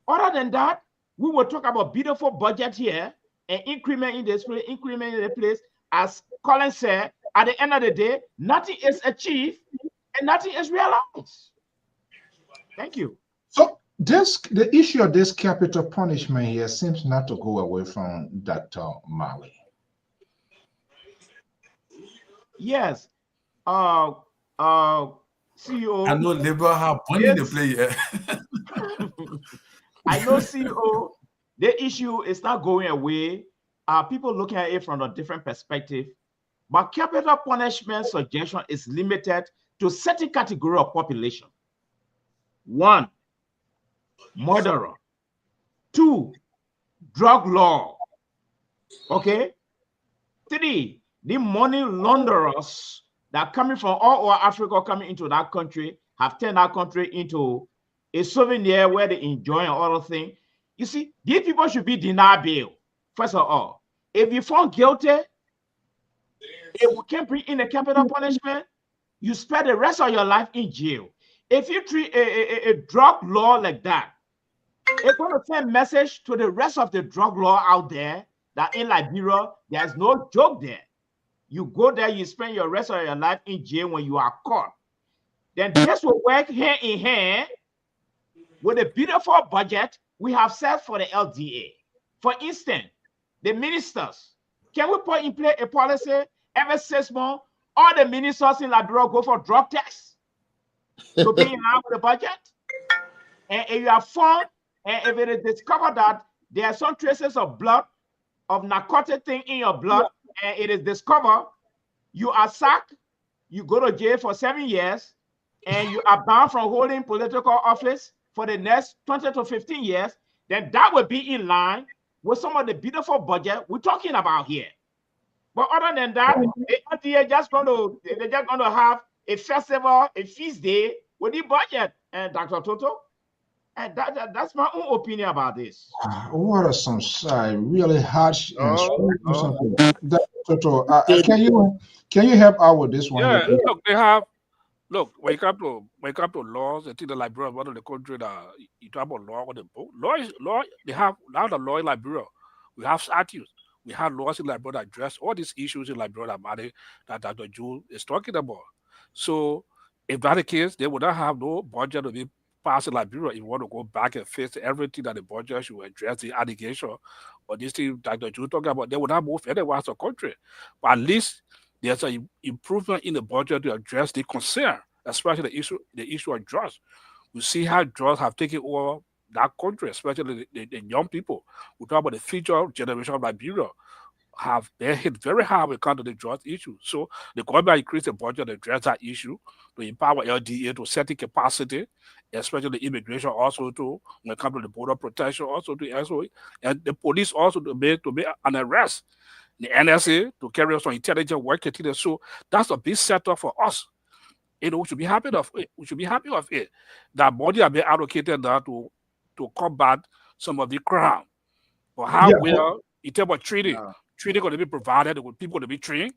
Other than that, we will talk about beautiful budget here and increment in this place, increment in the place. As Colin said, at the end of the day, nothing is achieved and nothing is realized. Thank you. So the issue of this capital punishment here seems not to go away from Dr. Mali. Yes. CEO. I know Liberal have money to play here. I know CEO. The issue is not going away. People looking at it from a different perspective. But capital punishment suggestion is limited to certain category of population. 1, murderer. 2, drug law. Okay. 3, the money launderers that coming from all over Africa coming into that country have turned that country into a souvenir where they enjoy and all the things. You see, these people should be denied bail. First of all, if you found guilty, if we can bring in a capital punishment, you spend the rest of your life in jail. If you treat a drug law like that, it's going to send a message to the rest of the drug law out there that in Liberia, there's no joke there. You go there, you spend your rest of your life in jail when you are caught. Then this will work hand in hand with a beautiful budget we have set for the LDA. For instance, the ministers, can we put in place a policy every 6 months, all the ministers in Liberia go for drug tests to be in line with the budget? And if you are found, and if it is discovered that there are some traces of blood, of narcotic thing in your blood, and it is discovered, you are sacked, you go to jail for 7 years, and you are banned from holding political office for the next 20 to 15 years, then that would be in line with some of the beautiful budget we're talking about here. But other than that, they're just going to have a festival, a feast day with the budget, and Dr. Toto. And that's my own opinion about this. What are some really harsh and something? Toto, Okay. can you help out with this one? Yeah, look, they have. Look, when it comes to laws, I think the Liberia is one of the country that you talk about law on the book. Law. They have now the law in Liberia. We have statutes. We have laws in Liberia that address all these issues in Liberia that the Jew is talking about. So, if that's the case, they would not have no budget to be passed in Liberia. If you want to go back and fix everything that the budget should address the allegation or this thing that the Jew talking about, they would not move anywhere else in the country. But at least there's an improvement in the budget to address the concern, especially the issue of drugs. We see how drugs have taken over that country, especially the young people. We talk about the future generation of Liberia they're hit very hard when it comes to the drug issue. So the government increased the budget to address that issue, to empower LDA to set the capacity, especially the immigration also to when it comes to the border protection, also to and the police also to make an arrest. The NSA to carry out some intelligent work. So that's a big setup for us. We should be happy of it. We should be happy of it. That money have been allocated now to combat some of the crime. But how well in terms of training going to be provided, people going to be trained,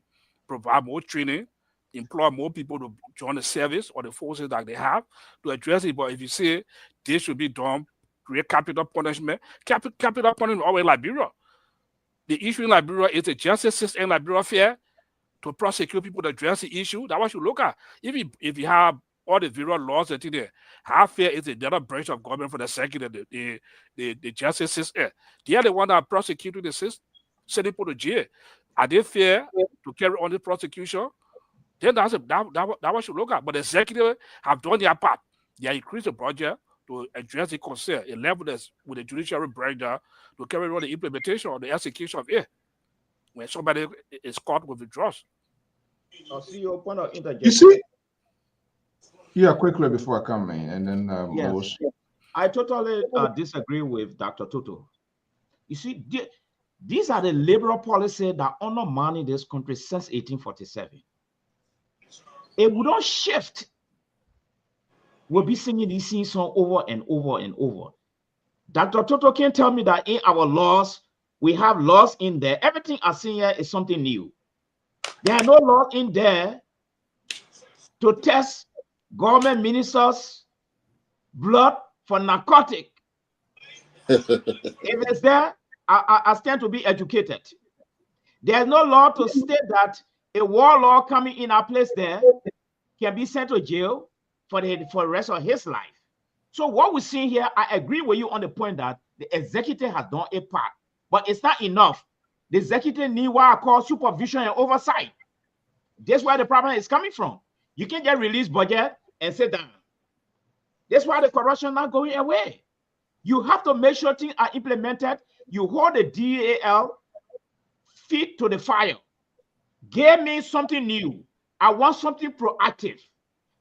provide more training, employ more people to join the service or the forces that they have to address it. But if you say this should be done, create capital punishment always in Liberia. The issue in Liberia is the justice system in Liberia fair to prosecute people to address the issue. That's what you look at. If you have all the various laws that there, how fair is another branch of government for the second, the justice system? They are the one that are prosecuting the system, sending people to jail. Are they fair to carry on the prosecution? Then that's what you look at. But the executive have done their part. They have increased the budget to address the concern, a level that's with the judiciary breakdown to carry on the implementation or the execution of it when somebody is caught with the drugs. I'll see your point of interjection. You see? Yeah, quickly before I come in, and then yes. I totally disagree with Dr. Toto. You see, these are the liberal policies that undermine this country since 1847. If we don't shift, we'll be singing these same songs over and over and over. Dr. Toto can tell me that in our laws, we have laws in there. Everything I see here is something new. There are no laws in there to test government ministers' blood for narcotic. If it's there, I stand to be educated. There's no law to state that a warlord coming in our place there can be sent to jail for the rest of his life. So what we're seeing here, I agree with you on the point that the executive has done a part, but it's not enough. The executive need what I call supervision and oversight. That's where the problem is coming from. You can't just release budget and sit down. That's why the corruption is not going away. You have to make sure things are implemented. You hold the DAL feet to the fire. Give me something new. I want something proactive.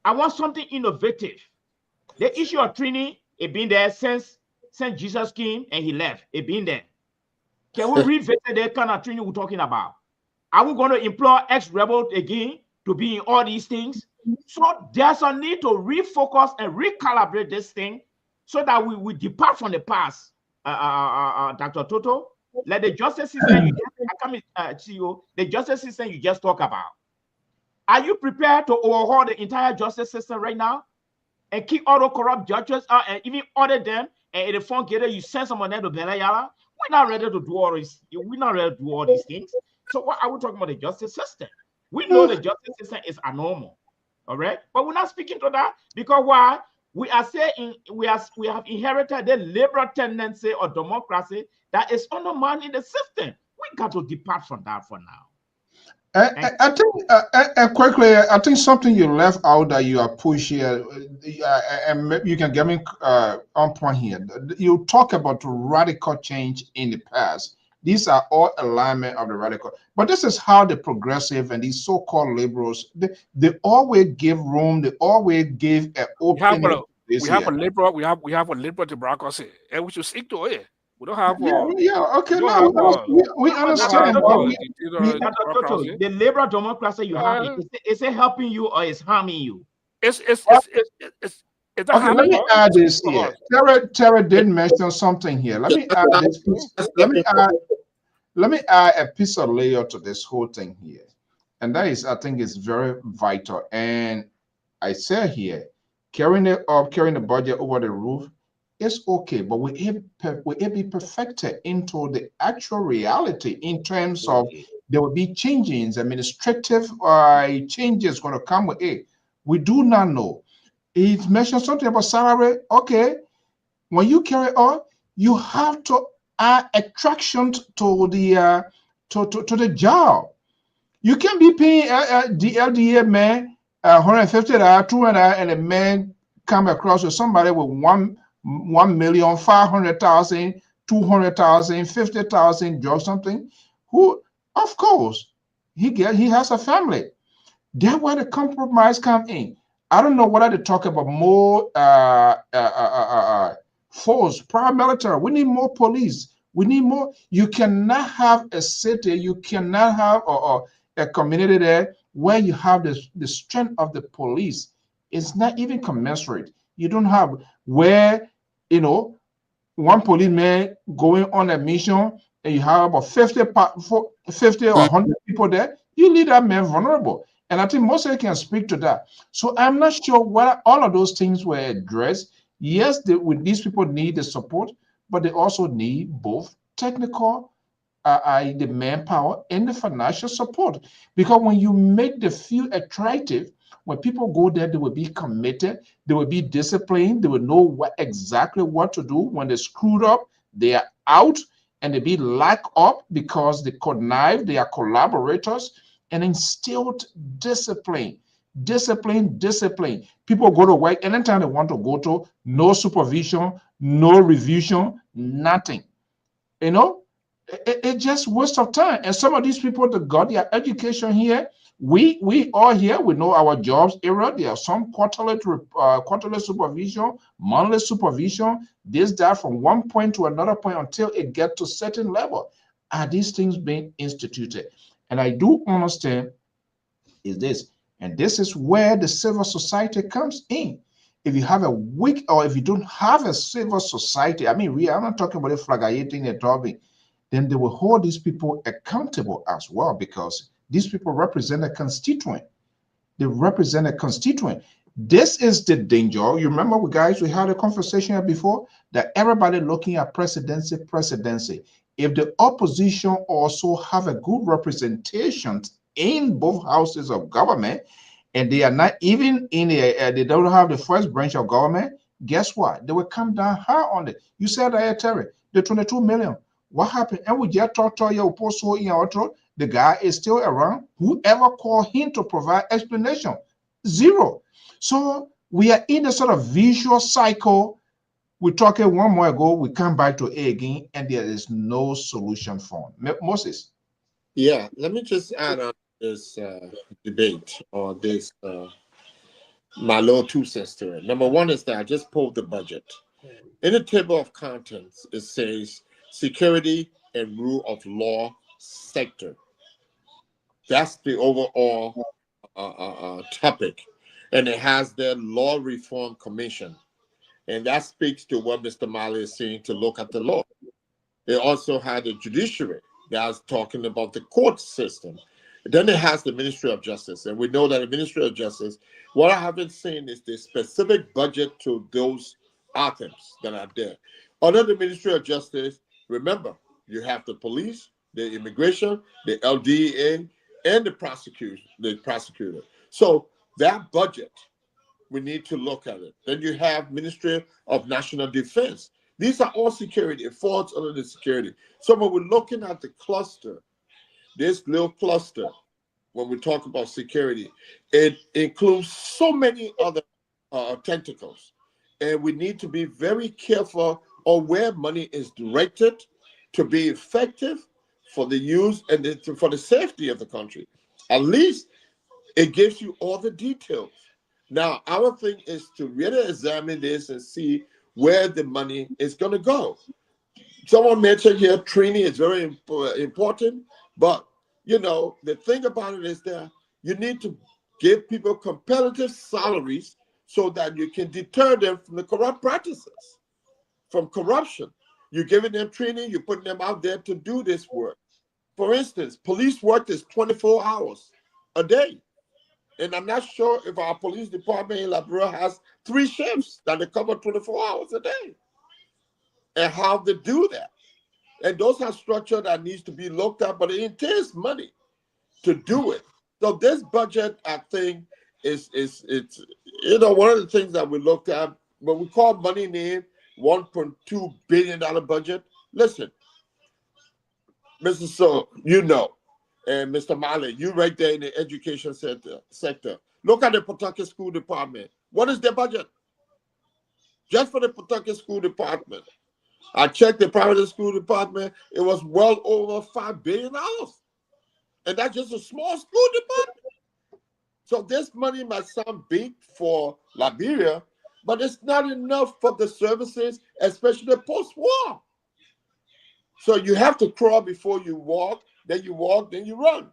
I want something innovative. The issue of training, it's been there since Jesus came and he left. It's been there. Can we revisit that kind of training we're talking about? Are we going to employ ex-rebels again to be in all these things. So there's a need to refocus and recalibrate this thing so that we depart from the past. Dr. Toto, like the justice system you the justice system you just talk about. Are you prepared to overhaul the entire justice system right now and kick all the corrupt judges out and even order them? And in the phone gator, you send someone there to Belayala? We're not ready to do all this. We're not ready to do all these things. So what are we talking about? The justice system. We know the justice system is abnormal, all right? But we're not speaking to that because why? We are saying we have inherited the liberal tendency or democracy that is undermining the system. We got to depart from that for now. I think quickly, I think something you left out that you are pushing, and maybe you can get me on point here. You talk about radical change in the past. These are all alignment of the radical. But this is how the progressive and these so-called liberals, they always give room. They always give an opening. We have a liberal democracy, and we should stick to it. We don't have okay, no, we understand. The liberal democracy you have, is it helping you or is harming you? It's okay, let me add this here. Tara did mention something here. Let me add this piece. Let me add a piece of layer to this whole thing here. And that is, I think, is very vital. And I say here, carrying the budget over the roof, it's okay, but will it be perfected into the actual reality in terms of there will be changes, administrative changes going to come with it? We do not know. He mentioned something about salary. Okay, when you carry on, you have to add attraction to the job. You can be paying the LDA man $150, $200, and a man come across with somebody with 1,500,000, 200,000, 50,000, or something. Who, of course, he has a family. That's where the compromise come in. I don't know whether they talk about more force, paramilitary. We need more police. We need more. You cannot have a city. You cannot have a community there where you have the strength of the police. It's not even commensurate. You don't have where, one policeman going on a mission and you have about 50 or 100 people there. You leave that man vulnerable. And I think most of you can speak to that. So I'm not sure whether all of those things were addressed. Yes, these people need the support, but they also need both technical, the manpower, and the financial support. Because when you make the field attractive, when people go there, they will be committed, they will be disciplined, they will know exactly what to do. When they screwed up, they are out and they be locked up because they connive, they are collaborators, and instilled discipline. Discipline. People go to work anytime they want to go to, no supervision, no revision, nothing. It just waste of time. And some of these people that got their education here, we all here, we know our jobs area. There are some quarterly supervision, monthly supervision, this, that, from one point to another point until it gets to certain level. Are these things being instituted? And I do understand is this, and this is where the civil society comes in. If you have a weak, or if you don't have a civil society, I'm not talking about the flagelating and talking, then they will hold these people accountable as well, because these people represent a constituent. They represent a constituent. This is the danger. You remember, guys, we had a conversation here before that everybody looking at presidency. If the opposition also have a good representation in both houses of government, and they are not even in they don't have the first branch of government, guess what? They will come down hard on it. You said that, Terry, the 22 million. What happened? And we just talked to your post in our throat. The guy is still around. Whoever called him to provide explanation? Zero. So we are in a sort of visual cycle. We talked one more ago, we come back to A again, and there is no solution for him. Moses. Yeah, let me just add on this debate, or this my little 2 cents to it. Number one is that I just pulled the budget. In the table of contents, it says security and rule of law sector. That's the overall topic, and it has the Law Reform Commission, and that speaks to what Mr. Malley is saying to look at the law. It also had the judiciary that's talking about the court system. Then it has the Ministry of Justice, and we know that the Ministry of Justice, what I haven't seen is the specific budget to those items that are there. Under the Ministry of Justice, remember, you have the police, the immigration, the LDA, and the prosecutor. So that budget, we need to look at it. Then you have Ministry of National Defense. These are all security. It falls under the security. So when we're looking at the cluster, this little cluster, when we talk about security, it includes so many other tentacles. And we need to be very careful on where money is directed to be effective for the use and for the safety of the country. At least it gives you all the details. Now, our thing is to really examine this and see where the money is going to go. Someone mentioned here training is very important, but the thing about it is that you need to give people competitive salaries so that you can deter them from the corrupt practices, from corruption. You're giving them training, you're putting them out there to do this work. For instance, police work is 24 hours a day. And I'm not sure if our police department in Liberia has 3 shifts that they cover 24 hours a day. And how they do that. And those are structure that needs to be looked at, but it entails money to do it. So this budget, I think, it's one of the things that we looked at, when we call money name $1.2 billion budget. Listen, Mr. So, and Mr. Malley, you right there in the education sector. Look at the Pawtucket School Department. What is their budget? Just for the Pawtucket School Department. I checked the private school department. It was well over $5 billion. And that's just a small school department. So this money might sound big for Liberia, but it's not enough for the services, especially post-war. So you have to crawl before you walk, then you run.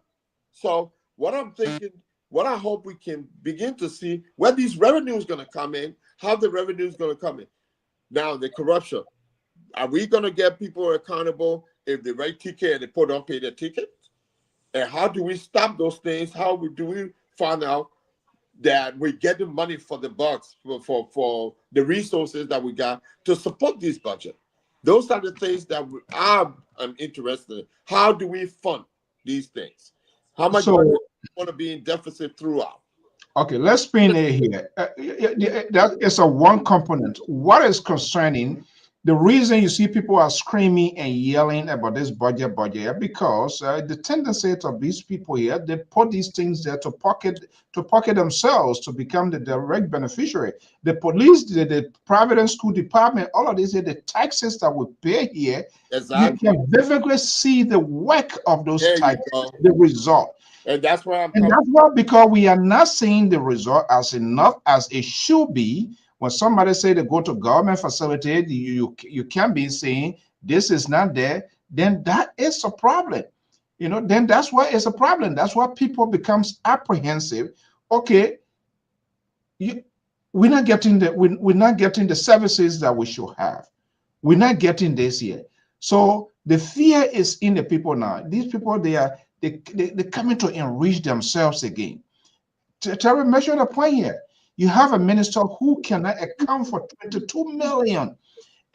So what I'm thinking, what I hope we can begin to see, where these revenues going to come in, how the revenue is going to come in. Now, the corruption. Are we going to get people accountable if they write ticket and they don't pay their ticket? And how do we stop those things? How do we find out that we're getting money for the bucks, for the resources that we got to support this budget? Those are the things that I'm interested in. How do we fund these things? How much money do we want to be in deficit throughout? Okay, let's spin it here. That is a one component. What is concerning, the reason you see people are screaming and yelling about this budget, because the tendency of these people here, they put these things there to pocket themselves, to become the direct beneficiary. The police, the private and school department, all of these, the taxes that we pay here, exactly. You can vividly see the work of those taxes, the result. And that's why that's why, because we are not seeing the result as enough as it should be. When somebody say they go to government facility, you can't be saying this is not there, then that is a problem. Then that's why it's a problem. That's why people becomes apprehensive. Okay, we're not getting the services that we should have. We're not getting this here. So the fear is in the people now. These people, they're coming to enrich themselves again. Terry, measure the point here. You have a minister who cannot account for 22 million,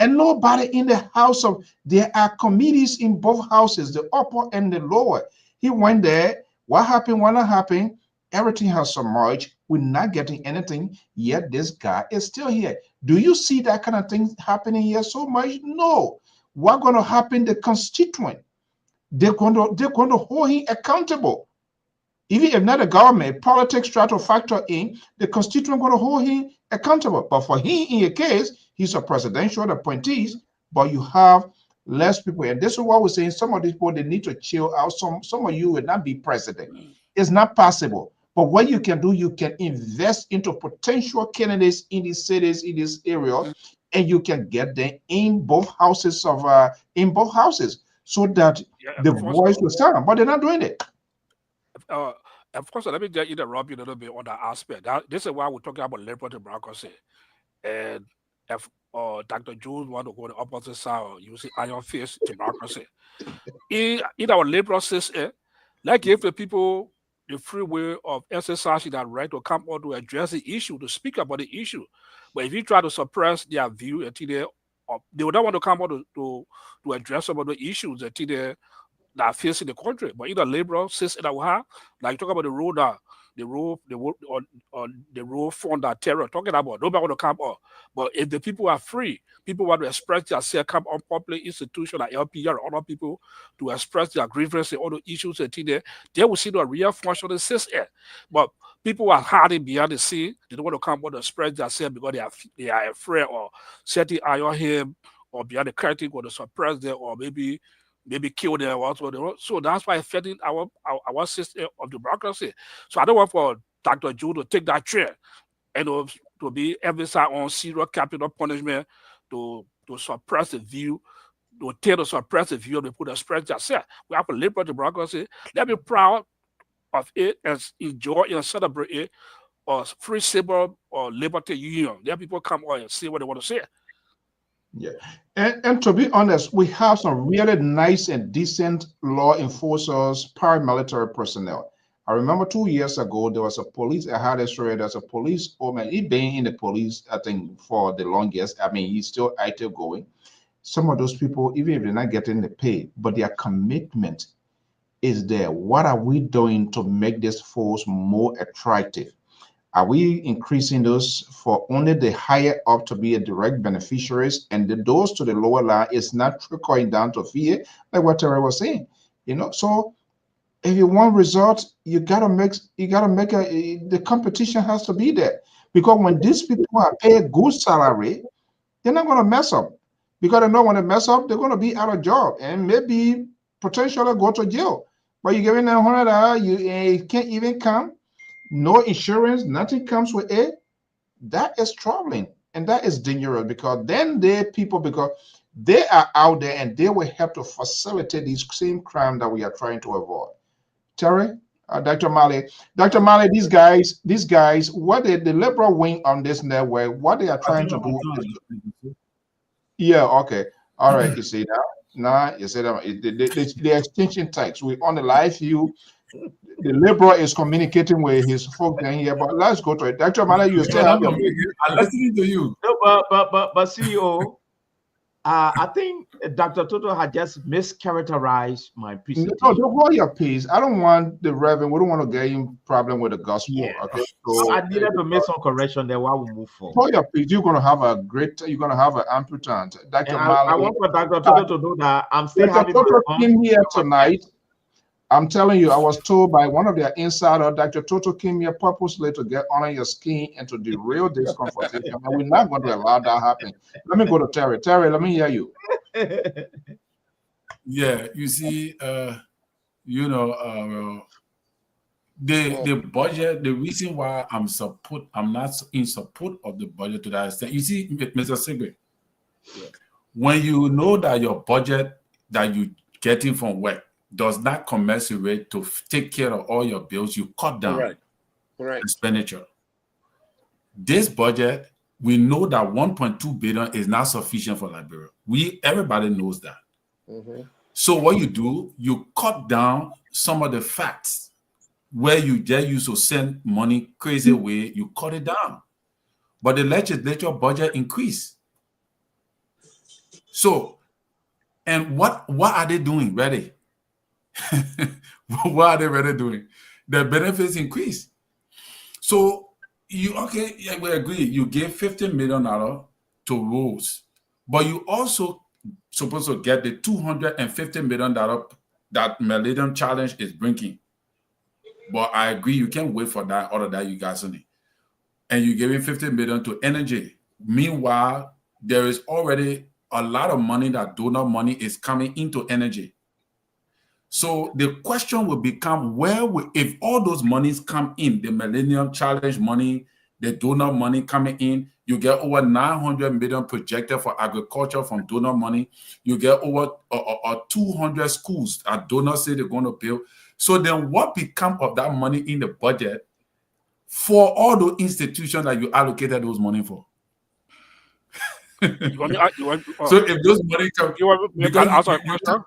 and nobody in the house there are committees in both houses, the upper and the lower. He went there. What happened? What not happened? Everything has submerged. We're not getting anything, yet this guy is still here. Do you see that kind of thing happening here so much? No. What's going to happen? The constituent, they're going to hold him accountable. Even if not the government, politics try to factor in, the constituent going to hold him accountable. But for him, in a case, he's a presidential appointee, but you have less people. And this is what we're saying. Some of these people, they need to chill out. Some of you will not be president. It's not possible. But what you can do, you can invest into potential candidates in these cities, in this area, and you can get them in both houses so that the voice will stand. But they're not doing it. Of course, let me just interrupt you a little bit on that aspect. This is why we're talking about liberal democracy. And if Dr. Jones want to go the opposite side, or you see iron fist democracy. In our liberal system, let's give the people the free will of exercising that right to come on to address the issue, to speak about the issue. But if you try to suppress their view until they will not want to come on to address some of the issues until they that facing the country. But in the liberal system that we have, like you talk about the road that the road fund that terror talking about, nobody want to come up. But if the people are free, people want to express themselves, come on public institutions like Lpr or other people to express their grievances and all the issues and things there, they will see the real functioning system. But people are hiding behind the scene. They don't want to come out to express themselves because they are afraid or setting eye on him or behind the curtain going to suppress them or maybe kill them also. So that's why it's affecting our system of democracy. So I don't want for Dr. Joe to take that chair and to be emphasized on serious capital punishment to suppress the view, to tell to suppress the view of the people that express themselves. We have a liberal democracy. Let me be proud of it and enjoy and celebrate it, or free civil or liberty union. Let people come on and see what they want to say. Yeah. And to be honest, we have some really nice and decent law enforcers, paramilitary personnel. I remember 2 years ago, there was a police, I had a story, there's a police woman, he'd been in the police, I think, for the longest. I mean, he's still active going. Some of those people, even if they're not getting the pay, but their commitment is there. What are we doing to make this force more attractive? Are we increasing those for only the higher up to be a direct beneficiaries, and those to the lower line is not trickling down to fear, like what Terry was saying? So if you want results, you gotta make the competition has to be there, because when these people are paid good salary, they're not gonna mess up, because they know when they mess up, they're gonna be out of job and maybe potentially go to jail. But you're giving them $100, you can't even come. No insurance, nothing comes with it. That is troubling and that is dangerous, because then because they are out there and they will help to facilitate these same crime that we are trying to avoid. Terry, Dr. Mali, these guys, what the liberal wing on this network, what they are trying to do. Yeah, okay, all right. You see now, you see that the extinction tax. We on the live view. The liberal is communicating with his folks in here, but let's go to it. Dr. Mala, you still have your. I'm listening to you. No, but CEO, I think Dr. Toto had just mischaracterized my presentation. No, don't hold your peace. I don't want the reverend. We don't want to get in problem with the gospel. Yeah. Okay. So I needed to make some correction there while we move forward. Hold your peace. You're gonna have an amputant. Dr. I want for Dr. Toto to know that I'm still having Toto came here tonight. I'm telling you, I was told by one of their insiders, Dr. Toto came here purposely to get under your skin and to derail this conversation. And we're not going to allow that happen. Let me go to Terry. Terry, let me hear you. Yeah, you see, the budget, the reason why I'm not in support of the budget to that extent. You see, Mr. Sigrid, when you know that your budget that you're getting from work does not commensurate to take care of all your bills, you cut down expenditure. This budget, we know that 1.2 billion is not sufficient for Liberia. Everybody knows that. So what you do, you cut down some of the facts where you just used to send money crazy way, you cut it down. But the legislature budget increased. So, and what are they doing? Ready? What are they really doing? The benefits increase. So we agree. You gave $50 million to roads, but you also supposed to get the $250 million that Millennium Challenge is bringing. But I agree, you can't wait for that. All of that you guys need, and you giving $50 million to energy. Meanwhile, there is already a lot of money that donor money is coming into energy. So the question will become, if all those monies come in, the Millennium Challenge money, the donor money coming in, you get over 900 million projected for agriculture from donor money. You get over 200 schools that donors say they're going to build. So then what become of that money in the budget for all the institutions that you allocated those money for? You want me? So if those money come, you want me to because answer a question?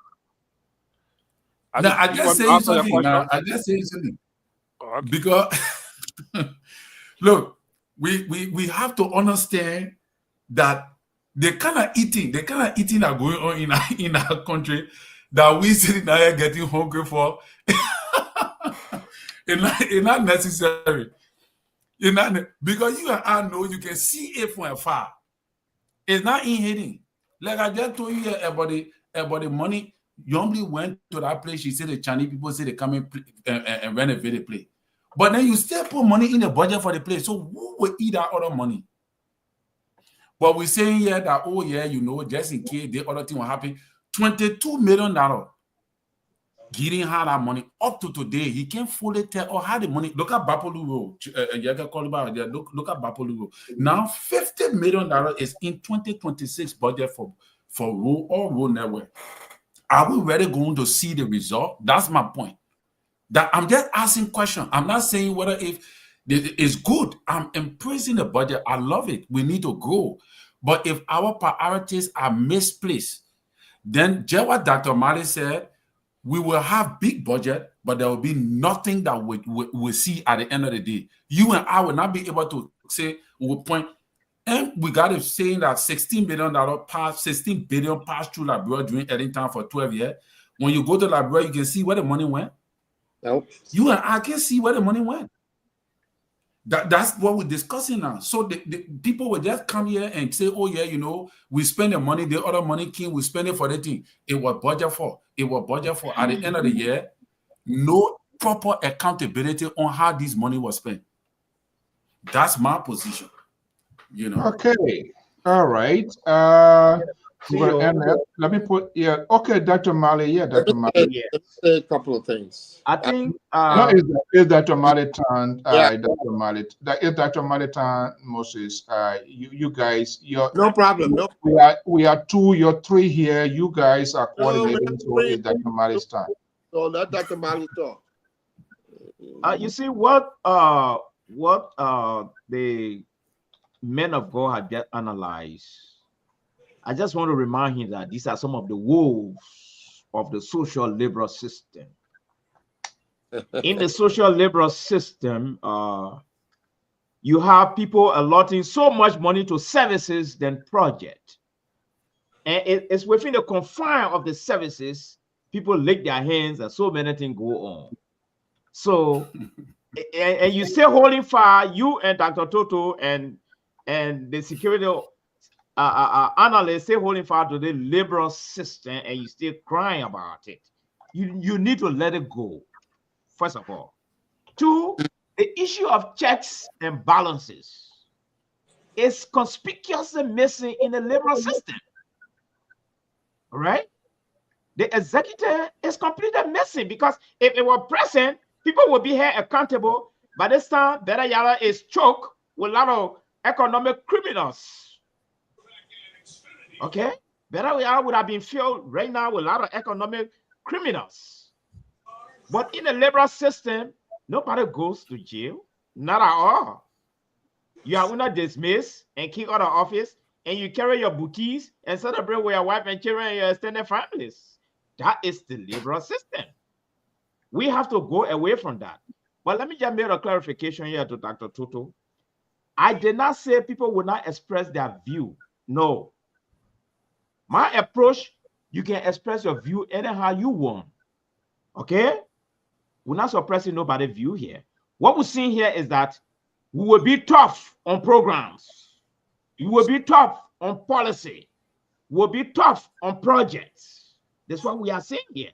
now I You just want me say to you answer your something. question? Now I just say you something. Okay. Because look, we have to understand that the kind of eating that going on in our country that we sitting down here getting hungry for, it's not necessary. It's not because you and I know you can see it from afar. It's not in hidden. Like I just told you about the money. You only went to that place. You see the Chinese people say they come and renovate the place. But then you still put money in the budget for the place. So who will eat that other money? But we're saying here that, oh yeah, just in case the other thing will happen, $22 million. Gideon had that money up to today. He can't fully tell or how the money. Look at Bapolu Road. Look at Bapolu Road. Now $50 million is in 2026 budget for road or road network. Are we really going to see the result? That's my point. That I'm just asking questions. I'm not saying whether if it's good. I'm embracing the budget. I love it. We need to grow. But if our priorities are misplaced, then just what Dr. Mali said, we will have big budget, but there will be nothing that we see at the end of the day. You and I will not be able to say, we'll point, and we got it saying that $16 billion passed through Liberia during any time for 12 years. When you go to Liberia, you can see where the money went. Nope. You and I can see where the money went. That's what we're discussing now. So the people will just come here and say, oh yeah, we spend the money, the other money we spend it for the thing. It was budget for. At the end of the year, no proper accountability on how this money was spent. That's my position. Okay. All right. We're gonna end it. Let me put okay, Dr. Mali. Yeah, Dr. Mali. Let me say a couple of things. I think Is Dr. Mali turn? Yeah. Dr. Mali. Is Dr. Mali turn? Moses. You guys. No problem. No. We are 2. You're 3 here. You guys are coordinating. So three. it's Dr. Mali's turn. So let Dr. Mali talk. you see what the men of God had just analyzed. I just want to remind him that these are some of the wolves of the social liberal system. In the social liberal system, you have people allotting so much money to services than project. And it's within the confine of the services, people lick their hands and so many things go on. So, and you stay holding fire, you and Dr. Toto and the security analysts stay holding fire to the liberal system, and you still crying about it. You need to let it go, first of all. 2, the issue of checks and balances is conspicuously missing in the liberal system. All right? The executive is completely missing, because if it were present, people would be held accountable. By this time, Better Yala is choked with a lot of economic criminals. Okay? Better Yala would have been filled right now with a lot of economic criminals. But in the liberal system, nobody goes to jail. Not at all. You are not dismissed and kicked out of office, and you carry your bouquets and celebrate with your wife and children and your extended families. That is the liberal system. We have to go away from that. But let me just make a clarification here to Dr. Toto. I did not say people will not express their view. No. My approach, you can express your view anyhow you want. Okay? We're not suppressing nobody's view here. What we're seeing here is that we will be tough on programs. We will be tough on policy. We'll be tough on projects. That's what we are saying here.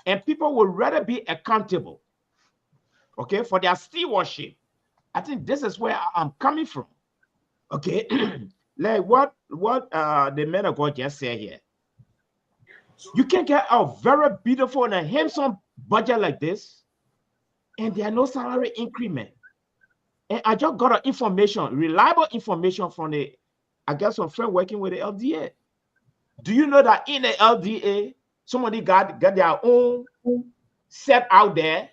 And people will rather be accountable, okay, for their stewardship. I think this is where I'm coming from. Okay, like what the men of God just said here. You can get a very beautiful and a handsome budget like this, and there are no salary increment. And I just got information, reliable information from I got some friend working with the LDA. Do you know that in the LDA, somebody got their own set out there.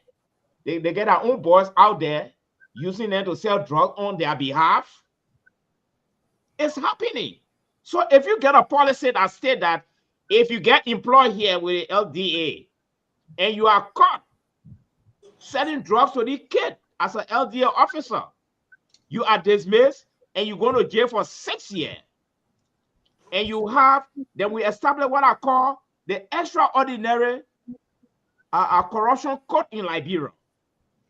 They get their own boys out there using them to sell drugs on their behalf. It's happening. So if you get a policy that states that if you get employed here with LDA and you are caught selling drugs to the kid as an LDA officer, you are dismissed and you go to jail for 6 years. And you have, then we establish what I call the extraordinary corruption court in Liberia.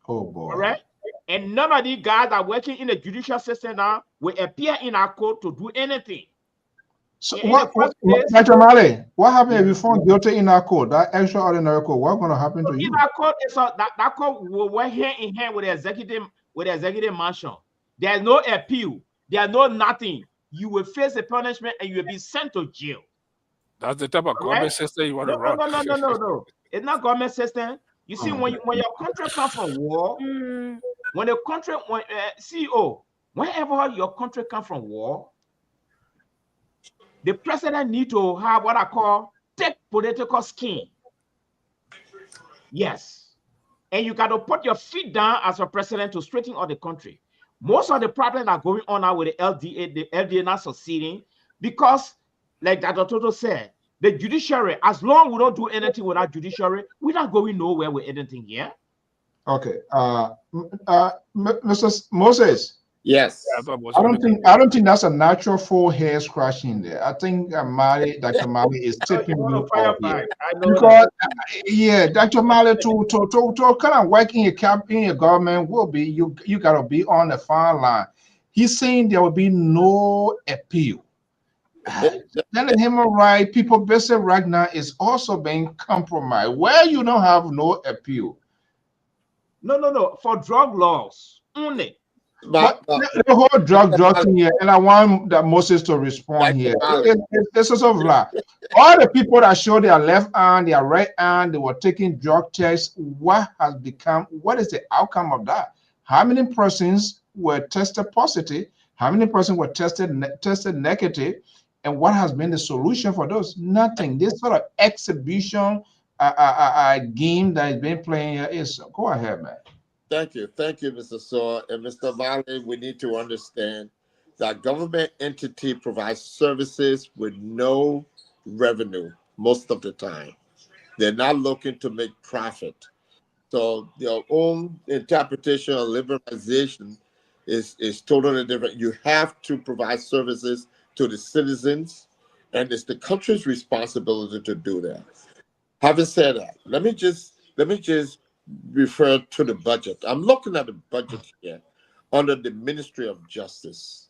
Oh boy. All right. And none of these guys are working in the judicial system now will appear in our court to do anything. So Dr. Mali, what happened if you found guilty in our court, that extraordinary court? What's going to happen to you? In our court, that court will work hand in hand with the executive mansion. There's no appeal. There's no nothing. You will face a punishment and you will be sent to jail. That's the type of government system you want to run. No. It's not government system. You see, when your country comes from war, when the country, CEO, whenever your country comes from war, the president need to have what I call thick political skin. Yes. And you got to put your feet down as a president to straighten out the country. Most of the problems are going on now with the LDA not succeeding because, like Dr. Toto said, the judiciary, as long as we don't do anything without judiciary, we're not going nowhere with anything here. Okay. Mr. Moses. Yes. I don't think that's a natural full hair scratching there. I think Dr. Mali is tipping you off here. Because Dr. Mali to kind of work in your government will be you gotta be on the fine line. He's saying there will be no appeal. Telling him right, people basically right now is also being compromised. Where you don't have no appeal. No. For drug laws only. But the whole drug thing here, and I want that Moses to respond here. It's sort of like all the people that show their left hand, their right hand, they were taking drug tests. What is the outcome of that? How many persons were tested positive? How many persons were tested negative? And what has been the solution for those? Nothing. This sort of exhibition game that is being playing here is. Go ahead, man. Thank you, Mr. Saw. And Mr. Mali, we need to understand that government entity provides services with no revenue most of the time. They're not looking to make profit. So their own interpretation of liberalization is totally different. You have to provide services to the citizens, and it's the country's responsibility to do that. Having said that, let me just refer to the budget. I'm looking at the budget here under the Ministry of Justice.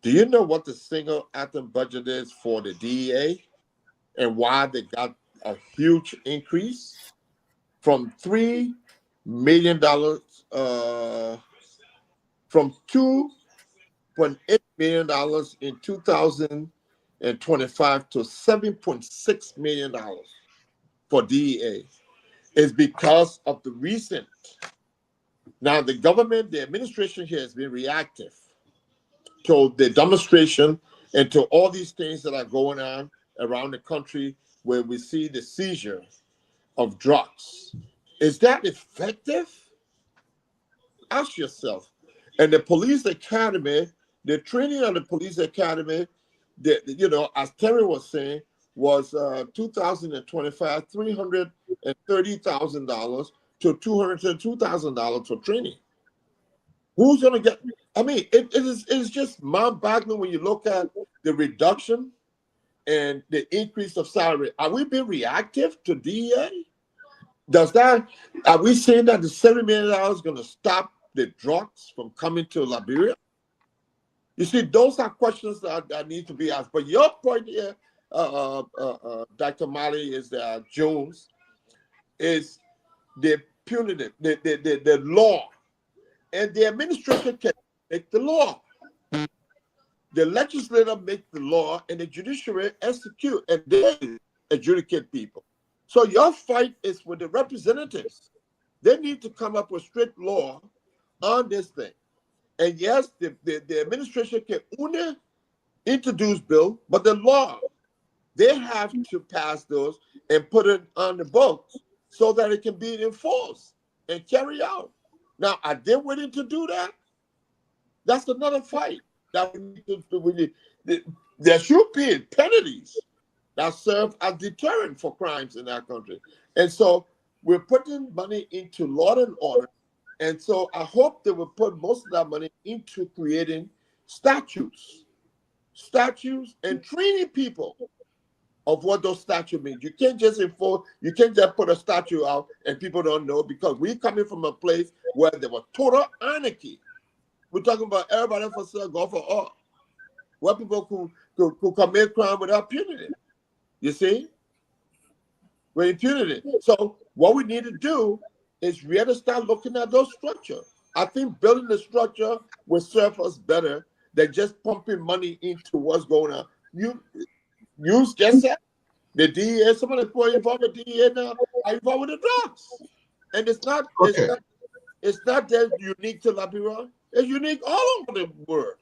Do you know what the single item budget is for the DEA and why they got a huge increase from $3 million, from $2.8 million in 2025 to $7.6 million for DEA? Is because of the recent. Now, the government, the administration here has been reactive to the demonstration and to all these things that are going on around the country where we see the seizure of drugs. Is that effective? Ask yourself. And the police academy, the training of the police academy, as Terry was saying, was 2025, $330,000 to $202,000 for training. Who's going to get? I mean, it's just mind-boggling when you look at the reduction and the increase of salary. Are we being reactive to DEA? Are we saying that the $7 million is going to stop the drugs from coming to Liberia? You see, those are questions that need to be asked. But your point here, Dr. Mali, is that Jones is the punitive, the law, and the administration can make the law. The legislature make the law, and the judiciary execute, and they adjudicate people. So your fight is with the representatives. They need to come up with strict law on this thing. And yes, the administration can only introduce bill, but the law, they have to pass those and put it on the books so that it can be enforced and carried out. Now, are they willing to do that? That's another fight that we need to. There should be penalties that serve as deterrent for crimes in our country. And so we're putting money into law and order. And so I hope they will put most of that money into creating statutes and training people of what those statutes mean. You can't just enforce, you can't just put a statute out and people don't know, because we're coming from a place where there was total anarchy. We're talking about everybody for sale, go for all, where people could commit crime without punity. You see? With impunity. So what we need to do is really start looking at those structures. I think building the structure will serve us better than just pumping money into what's going on. You just said the DEA, some of the people involved with DEA now are involved with the drugs. And it's not that unique to Liberia. It's unique all over the world.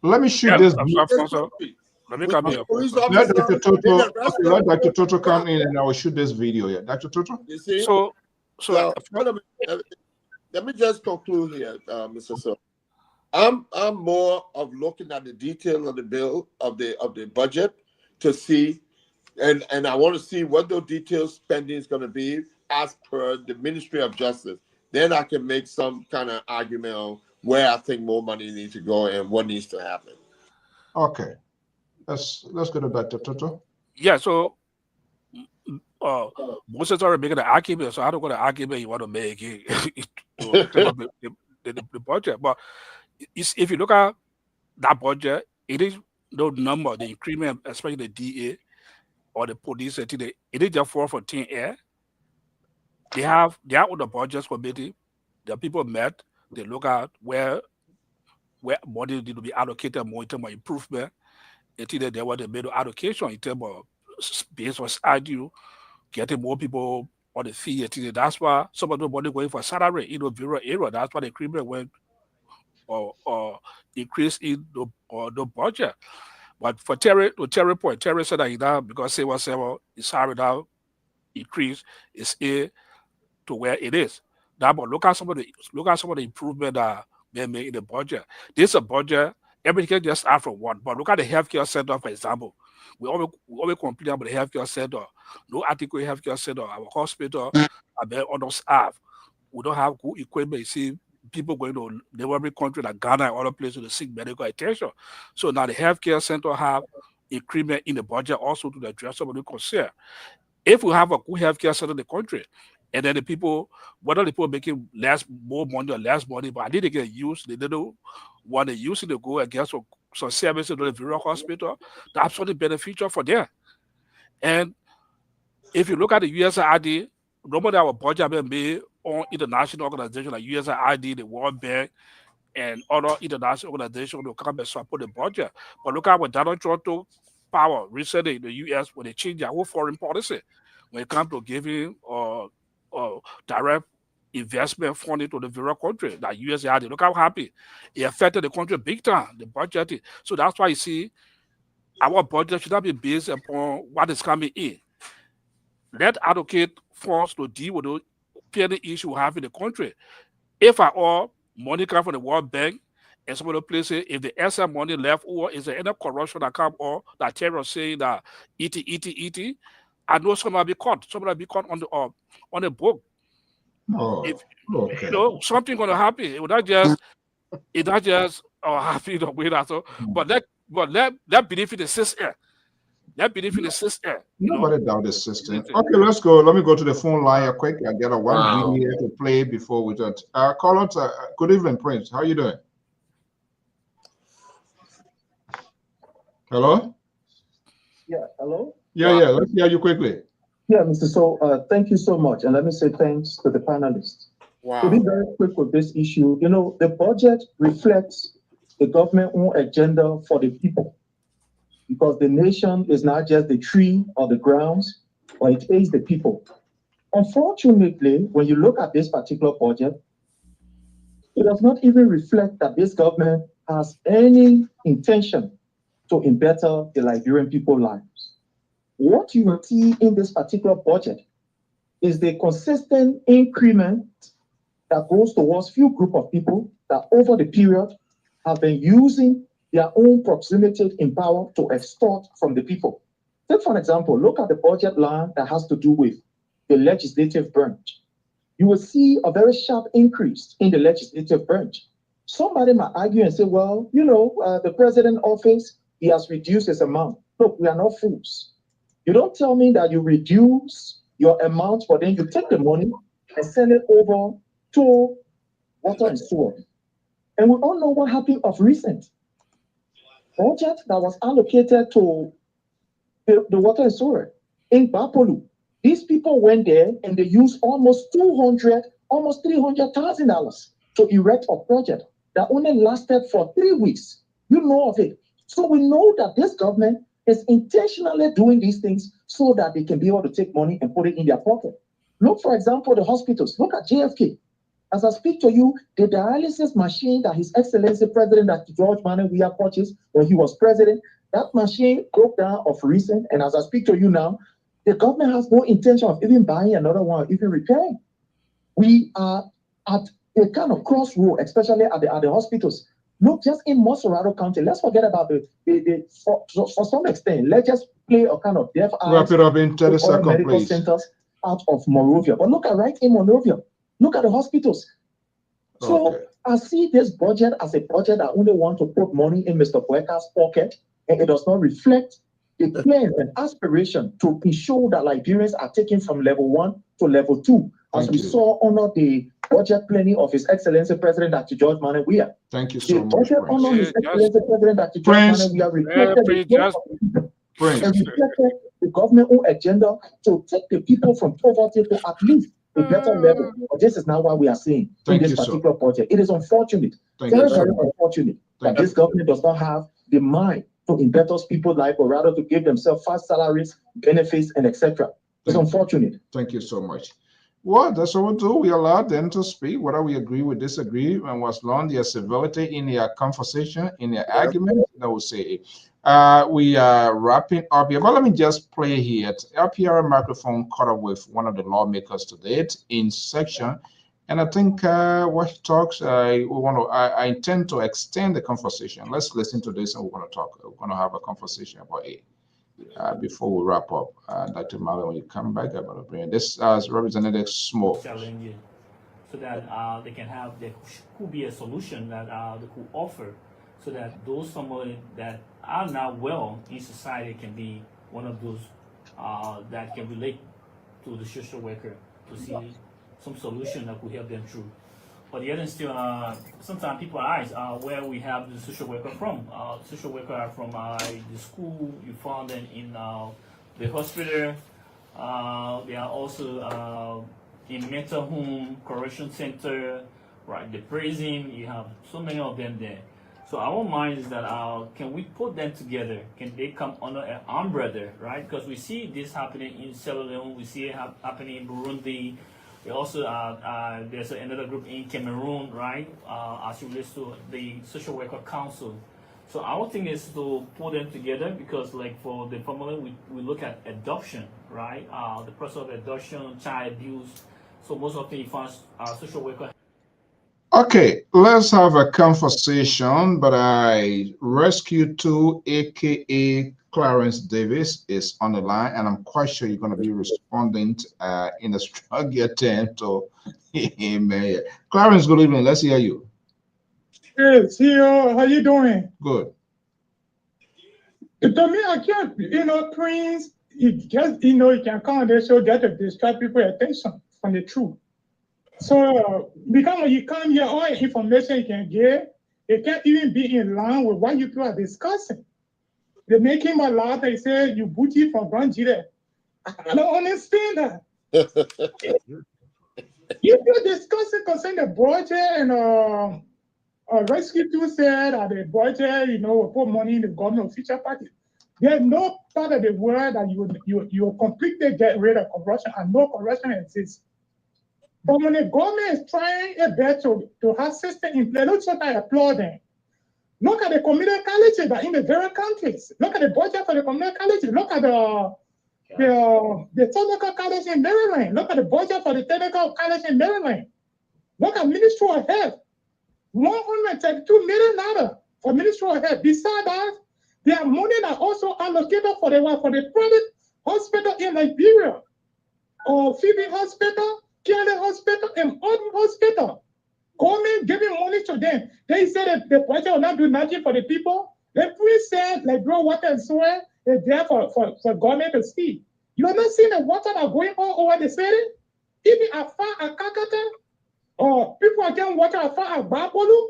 Let me shoot this. Let me come here. Let Dr. Toto, let Dr. Toto come in and I will shoot this video here. Dr. Toto? You see? So let me just conclude here, Mr. So. I'm more of looking at the detail of the bill of the budget to see, and I want to see what the detailed spending is going to be as per the Ministry of Justice. Then I can make some kind of argument on where I think more money needs to go and what needs to happen. Okay, let's go to Dr. Toto. Yeah, so Moses already making an argument, so I don't know the argument you want to make the budget. But if you look at that budget, it is no number, the increment, especially the DA or the police, it is just fall from thin air. They have on the budget committee, the people met, they look at where money need to be allocated more in terms of improvement. Until they want to make the allocation in terms of based on SIDU, getting more people on the fee. That's why some of the money going for salary in the bureau area. That's why the increment went or increase in the budget. But for Terry said that he now, because say was his salary now increase is A to where it is. Now, but look at some of the improvement that they made in the budget. This is a budget. Everything just out from one. But look at the healthcare center, for example. We always complain about the healthcare center. No adequate healthcare center. Our hospital are very understaffed. We don't have good equipment. You see, people going to neighboring country like Ghana and other places to seek medical attention. So now the healthcare center have increment in the budget also to address some of the concern. If we have a good healthcare center in the country, and then the people, whether the people making more money or less money, but I need to get used, they don't want to use it to go and get some services to the rural hospital, that's absolutely beneficial for them. And if you look at the USAID, normally our budget has been made on international organizations like USAID, the World Bank, and other international organizations to come and support the budget. But look at what Donald Trump took power recently in the US when they changed their whole foreign policy when it comes to giving direct investment funding to the various country, like USAID. Look how happy it affected the country big time, the budget. So that's why you see our budget should not be based upon what is coming in. Let's allocate funds to deal with the penny issue we have in the country. If at all money comes from the World Bank and some of the places, if the extra money left over, is there any corruption that come or that terror saying that ET, I know some will be caught. Some will be caught on the book. Okay. You know, something gonna happen. It will not just happy the way that's all. But let believe in the system. Let believe in the system. Nobody doubt the system. Okay, let's go. Let me go to the phone line real quick. I get a one video to play before we do. Caller, good evening, Prince. How you doing? Hello? Yeah, hello? Yeah, let's hear you quickly. Yeah, Mr. So, thank you so much. And let me say thanks to the panelists. Wow. To be very quick with this issue, the budget reflects the government own agenda for the people. Because the nation is not just the tree or the grounds, but it is the people. Unfortunately, when you look at this particular budget, it does not even reflect that this government has any intention to better the Liberian people's lives. What you will see in this particular budget is the consistent increment that goes towards few group of people that over the period have been using their own proximity in power to extort from the people. Take for example, look at the budget line that has to do with the legislative branch. You will see a very sharp increase in the legislative branch. Somebody might argue and say, well, you know, the president office, he has reduced his amount. Look, we are not fools. You don't tell me that you reduce your amount, but then you take the money and send it over to water and sewer. And we all know what happened of recent. Budget that was allocated to the water and sewer in Bapolu. These people went there and they used almost $300,000 to erect a project that only lasted for 3 weeks. You know of it. So we know that this government is intentionally doing these things so that they can be able to take money and put it in their pocket. Look, for example, the hospitals. Look at JFK. As I speak to you, the dialysis machine that His Excellency President Dr. George Manuel Weah purchased when he was president, that machine broke down of recent. And as I speak to you now, the government has no intention of even buying another one, or even repairing. We are at a kind of crossroad, especially at the hospitals. Look, just in Moserado County, let's forget about for some extent, let's just play a kind of deaf eye. Wrap it up in 30 seconds, medical please. centers out of Monrovia. But look at right in Monrovia. Look at the hospitals. So Okay. I see this budget as a budget that only want to put money in Mr. Boeka's pocket, and it does not reflect the plans and aspiration to ensure that Liberians are taken from level 1 to level 2, as Thank we you. saw under the budget planning of His Excellency President Dr. George Manuel Weah. Thank you The so much, budget Prince. under His Yeah, Excellency President Dr. George Prince. Manuel Weah reflected Prince, the just- of the people Prince. and reflected the government own agenda to take the people from poverty to at least a better level. But this is not what we are seeing Thank in this you, sir. particular project. It is unfortunate, Thank you very, so very much. unfortunate Thank that this government does not have the mind to better people's life, but rather to give themselves fast salaries, benefits, and etc. It's Thank- unfortunate. Thank you so much. Well, that's what we do. We allow them to speak, whether we agree or disagree, and as long there's civility in their conversation, in their argument, that will say it. We are wrapping up here, but let me just play here. LPR microphone caught up with one of the lawmakers today in section, and I think what he talks, I intend to extend the conversation. Let's listen to this, and we're going to talk. We're going to have a conversation about it. Before we wrap up, Dr. Marlon, when you come back, I'm going to bring this as Representative Smoke. Challenges, so that they can have, there could be a solution that they could offer, so that those somebody that are not well in society can be one of those that can relate to the social worker to see some solution that could help them through. But the other still, sometimes people ask where we have the social worker from. Social worker are from the school, you found them in the hospital. They are also in mental home, correction center, right? The prison, you have so many of them there. So our mind is that can we put them together? Can they come under an umbrella, right? Because we see this happening in Sierra Leone, we see it happening in Burundi. We also there's another group in Cameroon, right? As it relates to the social worker council. So our thing is to put them together because, like for the family, we look at adoption, right? The process of adoption, child abuse. So most of the social worker. Okay, let's have a conversation, but I rescue 2, aka Clarence Davis, is on the line, and I'm quite sure you're going to be responding in a strong attempt to him. Clarence, good evening. Let's hear you. Hey, CEO, how you doing? Good. To me, I can't, Prince, you can come on this show just to distract people's attention from the truth. So, because when you come here, all the information you can get, it can't even be in line with what you people are discussing. They make him a lot. They say you booty from Branjire. I don't understand that. If you're discussing concerning the budget and Rescue 2 said that the budget, will put money in the government official package. There's no part of the world that you completely get rid of corruption, and no corruption exists. But when the government is trying a bit to have system in place, look what I applaud them. Look at the community colleges that in the various countries. Look at the budget for the community colleges. Look at The technical college in Maryland. Look at the budget for the technical college in Maryland. Look at Ministry of Health. $132 million for Ministry of Health. Besides that, their money are also allocated for the private hospital in Liberia, or Phoebe Hospital, Kelly Hospital, and other hospital. Government giving money to them. They said that the project will not do nothing for the people. They free said, like, bro, water and soil is there for government to see. You are not seeing the water that are going all over the city? Even as far as Kakata, or people are getting water as far as Bapolu.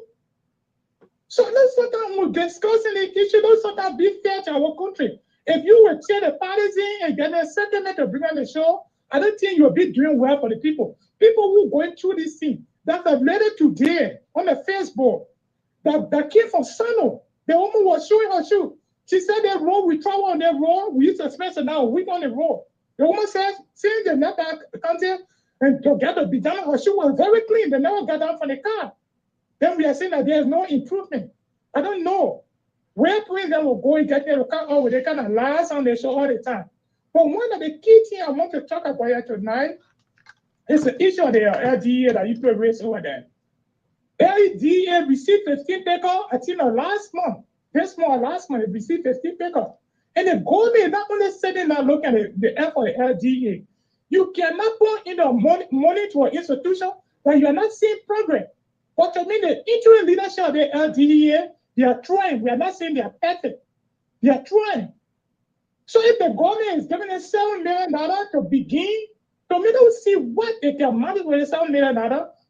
So let's start discussing the issue. Let's start be fair to our country. If you would take the parties in and get a settlement to bring on the show, I don't think you'll be doing well for the people. People who are going through this thing. That's a letter today on the Facebook that came from Sano. The woman was showing her shoe. She said that road, we travel on that road, we used to spend an hour a week on the road. The woman says, since they left that country and to get to be done, her shoe was very clean. They never got down from the car. Then we are saying that there's no improvement. I don't know where president will go and get their car or they kind of lies on the show all the time. But one of the key things I want to talk about here tonight is the issue of the LDA that you could raise over there. LDA received 15 papers, I think last month, last month, it received 15 papers. And the government is not only sitting there looking at the effort of LDA. You cannot put in the money to an institution that you are not seeing progress. But to me, the interim leadership of the LDA, they are trying. We are not saying they are perfect. They are trying. So if the government is giving us $7 million to begin, to me, don't see what they can manage with $7 million,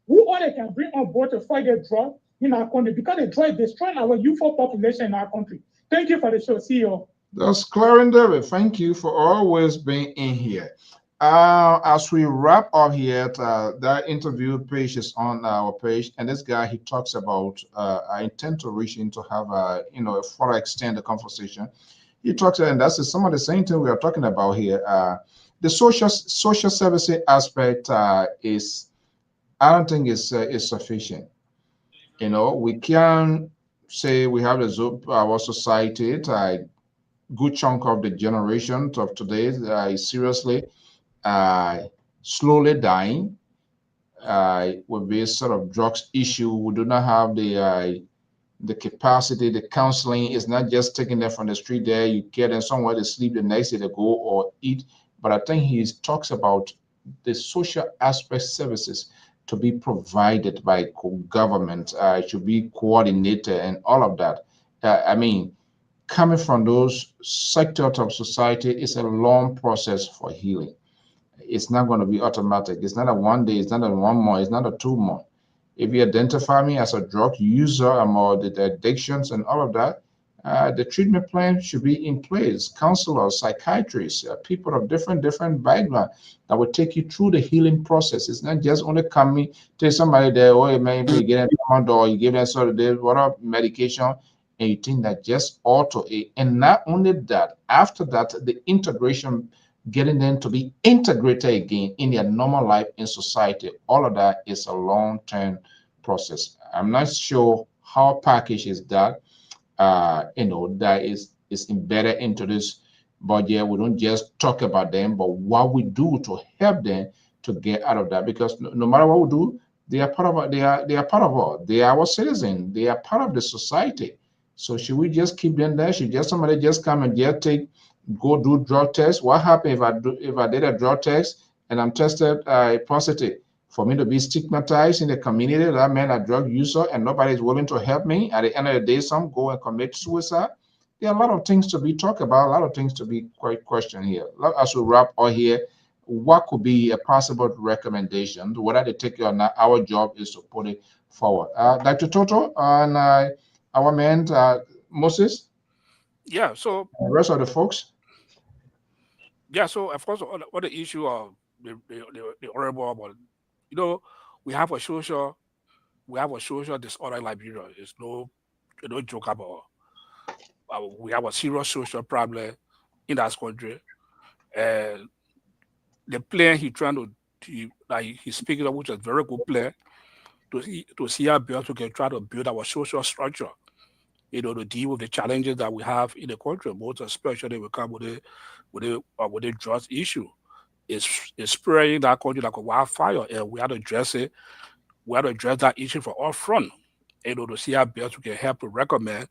who all they can bring on board to fight the drug in our country, because the drug is destroying our youthful population in our country. Thank you for the show, CEO. That's Clarence David. Thank you for always being in here. As we wrap up here, that interview page is on our page, and this guy, he talks about I intend to reach in to have a further extend the conversation. He talks, and that's some of the same thing we are talking about here. The social services aspect is, I don't think is sufficient. We can say we have our society, a good chunk of the generation of today is seriously slowly dying with this sort of drugs issue. We do not have the capacity. The counseling is not just taking them from the street there. You get them somewhere to sleep, the next day they go or eat. But I think he talks about the social aspect services to be provided by government. It should be coordinated and all of that. I mean, coming from those sectors of society is a long process for healing. It's not going to be automatic. It's not a 1 day, it's not a 1 month, it's not a 2 month. If you identify me as a drug user or the addictions and all of that, the treatment plan should be in place. Counselors, psychiatrists, people of different background that will take you through the healing process. It's not just only coming to somebody there, or maybe you get a or you give them sort of the whatever medication, and you think that just auto it. And not only that, after that, the integration, getting them to be integrated again in their normal life in society, all of that is a long-term process. I'm not sure how package is that that is embedded into this budget. We don't just talk about them, but what we do to help them to get out of that. Because no matter what we do, they are part of they are part of all. They are our citizens. They are part of the society. So should we just keep them there? Should just somebody just come and just go do drug tests? What happens if I did a drug test and I'm tested positive? For me to be stigmatized in the community that I'm a drug user and nobody is willing to help me. At the end of the day, some go and commit suicide. There are a lot of things to be talked about, a lot of things to be quite questioned here. As we wrap up here, what could be a possible recommendation? Whether they take it or not, our job is to put it forward. Dr. Toto and our man, Moses? Yeah, so the rest of the folks? Yeah, so of course, all the issue of the horrible, but we have a social disorder in Liberia. It's no joke about. We have a serious social problem in that country, and the plan he's speaking of, which is a very good plan to see how best we can try to build our social structure to deal with the challenges that we have in the country, most especially we come with the drugs issue. It's spraying that country like a wildfire, and we have to address it. We have to address that issue for all front. To see how best we can help to recommend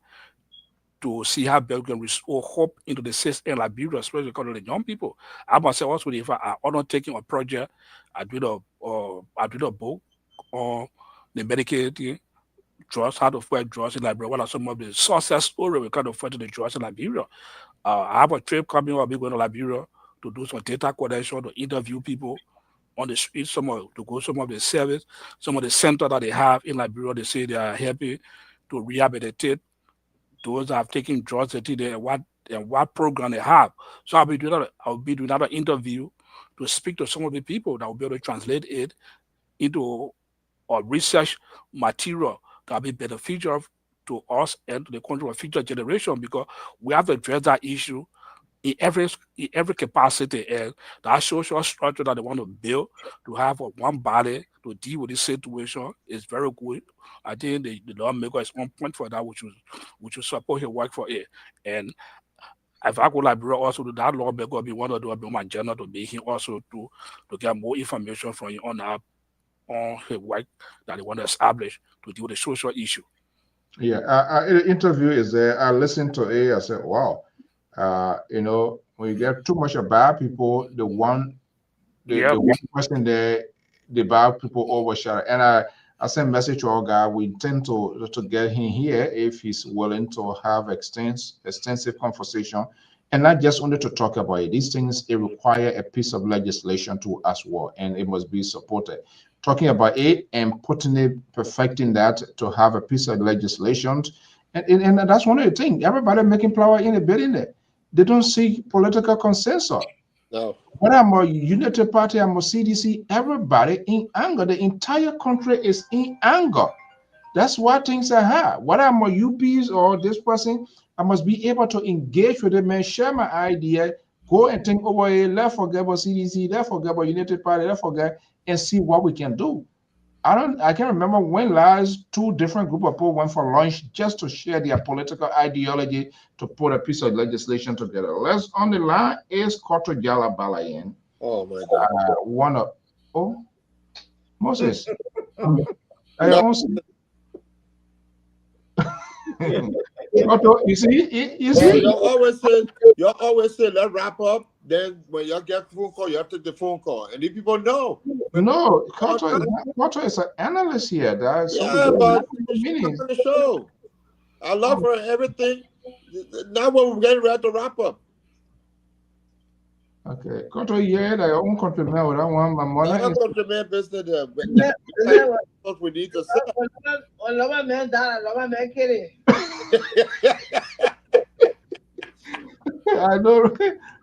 to see how best we can restore hope into the system in Liberia, especially because of the young people. I myself also, if I undertaking a project, I did a book on the Medicaid drugs, how to fight drugs in Liberia. What are some of the success stories we kind of fight the drugs in Liberia? I have a trip coming up. I'll be going to Liberia to do some data collection, to interview people on the street, to go some of the service, some of the center that they have in Liberia. They say they are happy to rehabilitate those that have taken drugs today and what program they have. So I'll be doing another interview to speak to some of the people that will be able to translate it into a research material that will be beneficial to us and to the country of future generation, because we have to address that issue in every capacity, and that social structure that they want to build to have a one body to deal with this situation is very good. I think the lawmaker is on point for that, which will support his work for it. And if I go Liberia also to that lawmaker will be one of the my journal to be him also to get more information from him on his work that they want to establish to deal with the social issue. Yeah, the interview is there. I listened to it. I said, wow, when you get too much about people, the Yeah, one person there, the bad people overshadow. And I sent message to our guy. We intend to get him here if he's willing to have extensive conversation, and not just only to talk about it. These things it require a piece of legislation to as well, and it must be supported. Talking about it and putting it, perfecting that to have a piece of legislation, and that's one of the things. Everybody making power in a building there. They don't seek political consensus. No. Whether I'm a Unity Party, I'm a CDC, everybody in anger. The entire country is in anger. That's why things are hard. Whether I'm a UPs or this person, I must be able to engage with them and share my idea, go and think over it, let's forget about CDC, let's forget about Unity Party, let's forget and see what we can do. I can't remember when last two different group of people went for lunch just to share their political ideology to put a piece of legislation together. Let's on the line is Koto Jala Balayan. Oh my God. One of Moses. No. Koto, you see, Well, y'all always say let's wrap up. Then when y'all get phone call, you have to take the phone call. And if people know. No, Koto is an analyst here. Yeah, but she's on the show. I love her and everything. Now when we're getting ready to wrap up. Okay, Koto, yeah, I won't compliment with that one. My mother I'm is. going to man business there. We need to I know.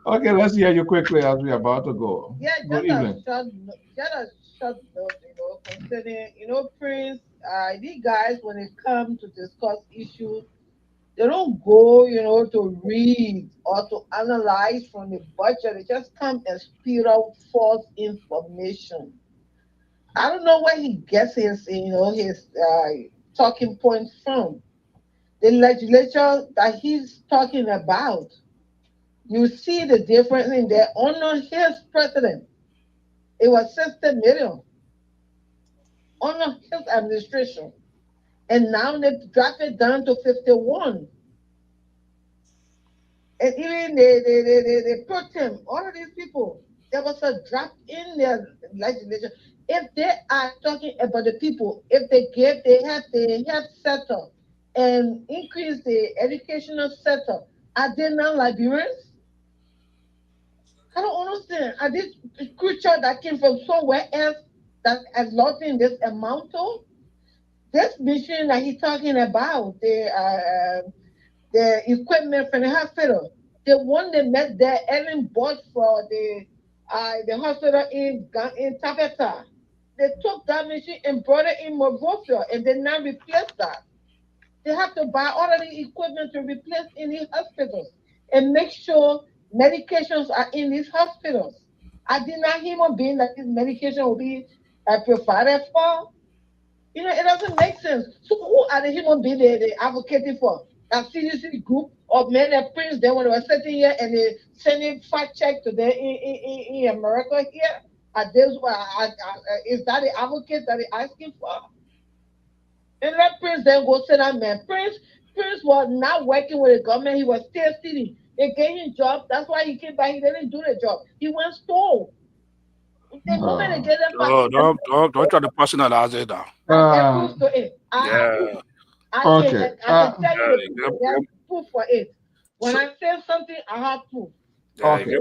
Okay, let's hear you quickly as we're about to go. Yeah, Good evening. just a short note, concerning, Prince, these guys, when it comes to discuss issues, they don't go, to read or to analyze from the budget. They just come and spew out false information. I don't know where he gets his talking points from. The legislature that he's talking about, you see the difference in there. Under his president, it was 60 million. Under his administration. And now they dropped it down to 51. And even they put him, all of these people, there was a drop in their legislation. If they are talking about the people, if they have the health sector and increase the educational sector, are they not Liberians? I don't understand. Are these creatures that came from somewhere else that has lost in this amount of? This mission that he's talking about, the equipment from the hospital, the one they met there, Ellen bought for the hospital in Tapeta. They took that machine and brought it in Monrovia and they now replaced that. They have to buy all of the equipment to replace in these hospitals and make sure medications are in these hospitals. I did not human being that this medication will be provided for. It doesn't make sense. So who are the human beings they advocating for? a CDC group of men and prince. Then when they were sitting here and they sending fact check to them in America here, is that the advocate that they're asking for? And let Prince then go say that man. Prince was not working with the government. He was still stealing. They gave him job. That's why he came back. He didn't do the job. He went stole. The moment they get them back, Don't try to personalize it now. I get proof to it. Yeah. Okay. I can tell you the yeah, proof. There's proof for it. When I say something, I have proof. Okay.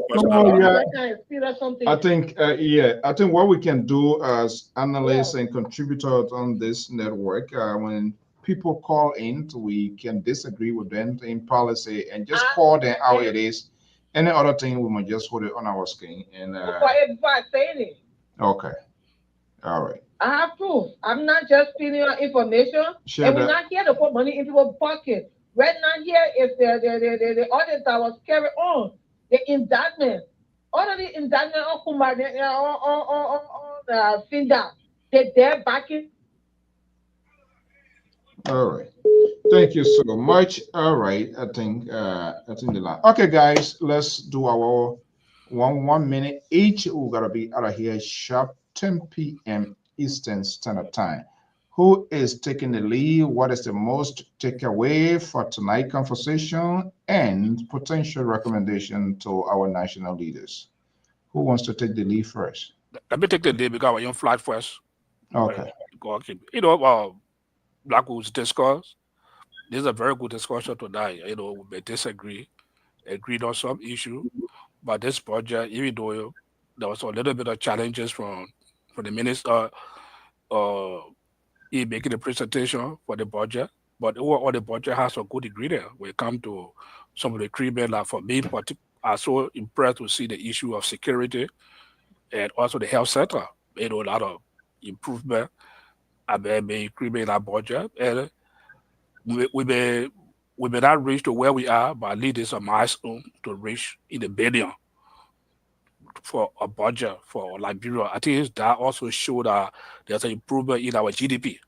I think I think what we can do as analysts and contributors on this network, when people call in, we can disagree with them in policy and just call them how it is. Any other thing, we might just put it on our screen and okay. All right. I have proof. I'm not just feeding out information. And we're not here to put money in people's pocket. Right now here is the audit that was carried on. The indictment. All of the indictment on Kumar, on Finda, they're backing. All right. Thank you so much. All right. I think the line. Okay, guys, let's do our 1 minute each. We gotta be out of here sharp 10 p.m. Eastern Standard Time. Who is taking the lead? What is the most takeaway for tonight's conversation and potential recommendation to our national leaders? Who wants to take the lead first? Let me take the lead because I'm flat first. Okay. You know, Black Woods discourse. This is a very good discussion tonight. You know, we may disagree, agreed on some issue, but this project, even though there was a little bit of challenges from the minister, he making the presentation for the budget, but overall the budget has a good ingredient when it comes to some of the treatment. Like for me, I'm so impressed to see the issue of security and also the health center. You know, a lot of improvement. I may increment that budget, and we may not reach to where we are, but at least it's a milestone to reach in the billion for a budget for Liberia. I think that also showed that there's an improvement in our GDP.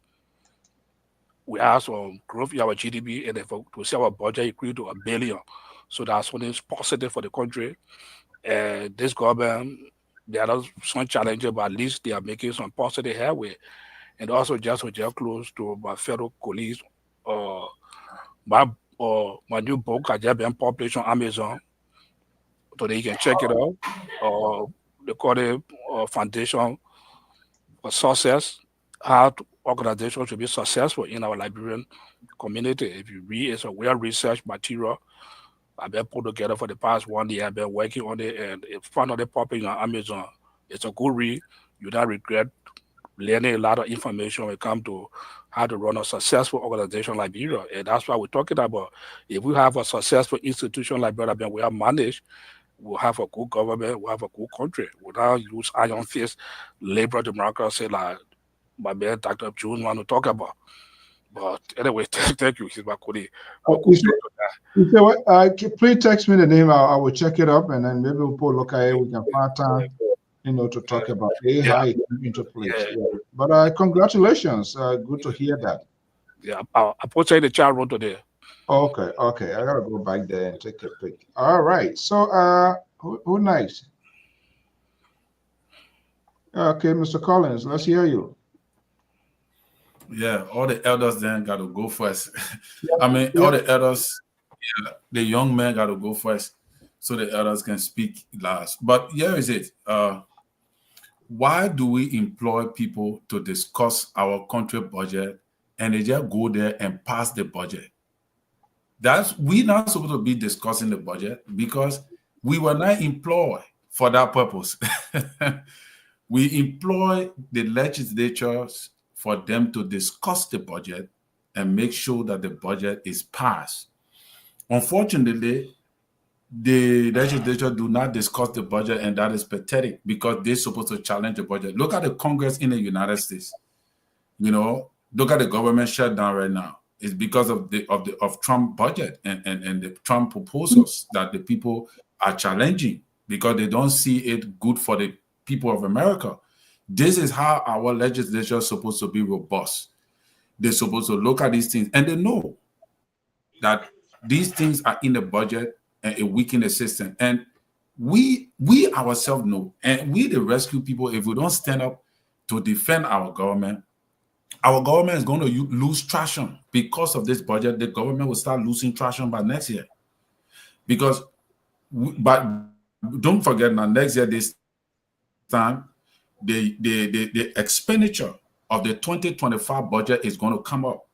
We have some growth in our GDP, and to see our budget increase to $1 billion. So that's something positive for the country. And this government, there are some challenges, but at least they are making some positive headway. And also just close to my fellow colleagues, my new book has just been published on Amazon. So you can check it out. They call it Foundation for Success, how organizations should be successful in our Liberian community. If you read, it's a well-researched material. I've been put together for the past 1 year. I've been working on it, and if finally popping on Amazon, it's a good read. You don't regret learning a lot of information when it comes to how to run a successful organization like Liberia. And that's why we're talking about. If we have a successful institution like Liberia, we have managed, we'll have a good government, we'll have a good country. Without use iron fist, labor democracy like my man Dr. June want to talk about. But anyway, thank you, Hisbakudi. Please text me the name. I will check it up, and then maybe we'll put look at it. We can find time, to talk about it, how it came into place. Yeah. But congratulations. Good to hear that. Yeah, I put in the chat room today. Okay. I gotta go back there and take a pic. All right. So, who next? Okay, Mr. Collins, let's hear you. Yeah, all the elders then got to go first. I mean, all the elders, the young men got to go first so the elders can speak last. But here is it. Why do we employ people to discuss our country budget and they just go there and pass the budget? We're not supposed to be discussing the budget because we were not employed for that purpose. We employ the legislatures for them to discuss the budget and make sure that the budget is passed. Unfortunately, the legislature do not discuss the budget, and that is pathetic because they're supposed to challenge the budget. Look at the Congress in the United States. Look at the government shutdown right now. It's because of Trump budget and the Trump proposals that the people are challenging because they don't see it good for the people of America. This is how our legislature is supposed to be robust. They're supposed to look at these things, and they know that these things are in the budget and it weaken the system. And we ourselves know, and we the rescue people, if we don't stand up to defend our government is going to lose traction because of this budget. The government will start losing traction by next year. Because, but don't forget now, next year, this time, the expenditure of the 2025 budget is going to come up.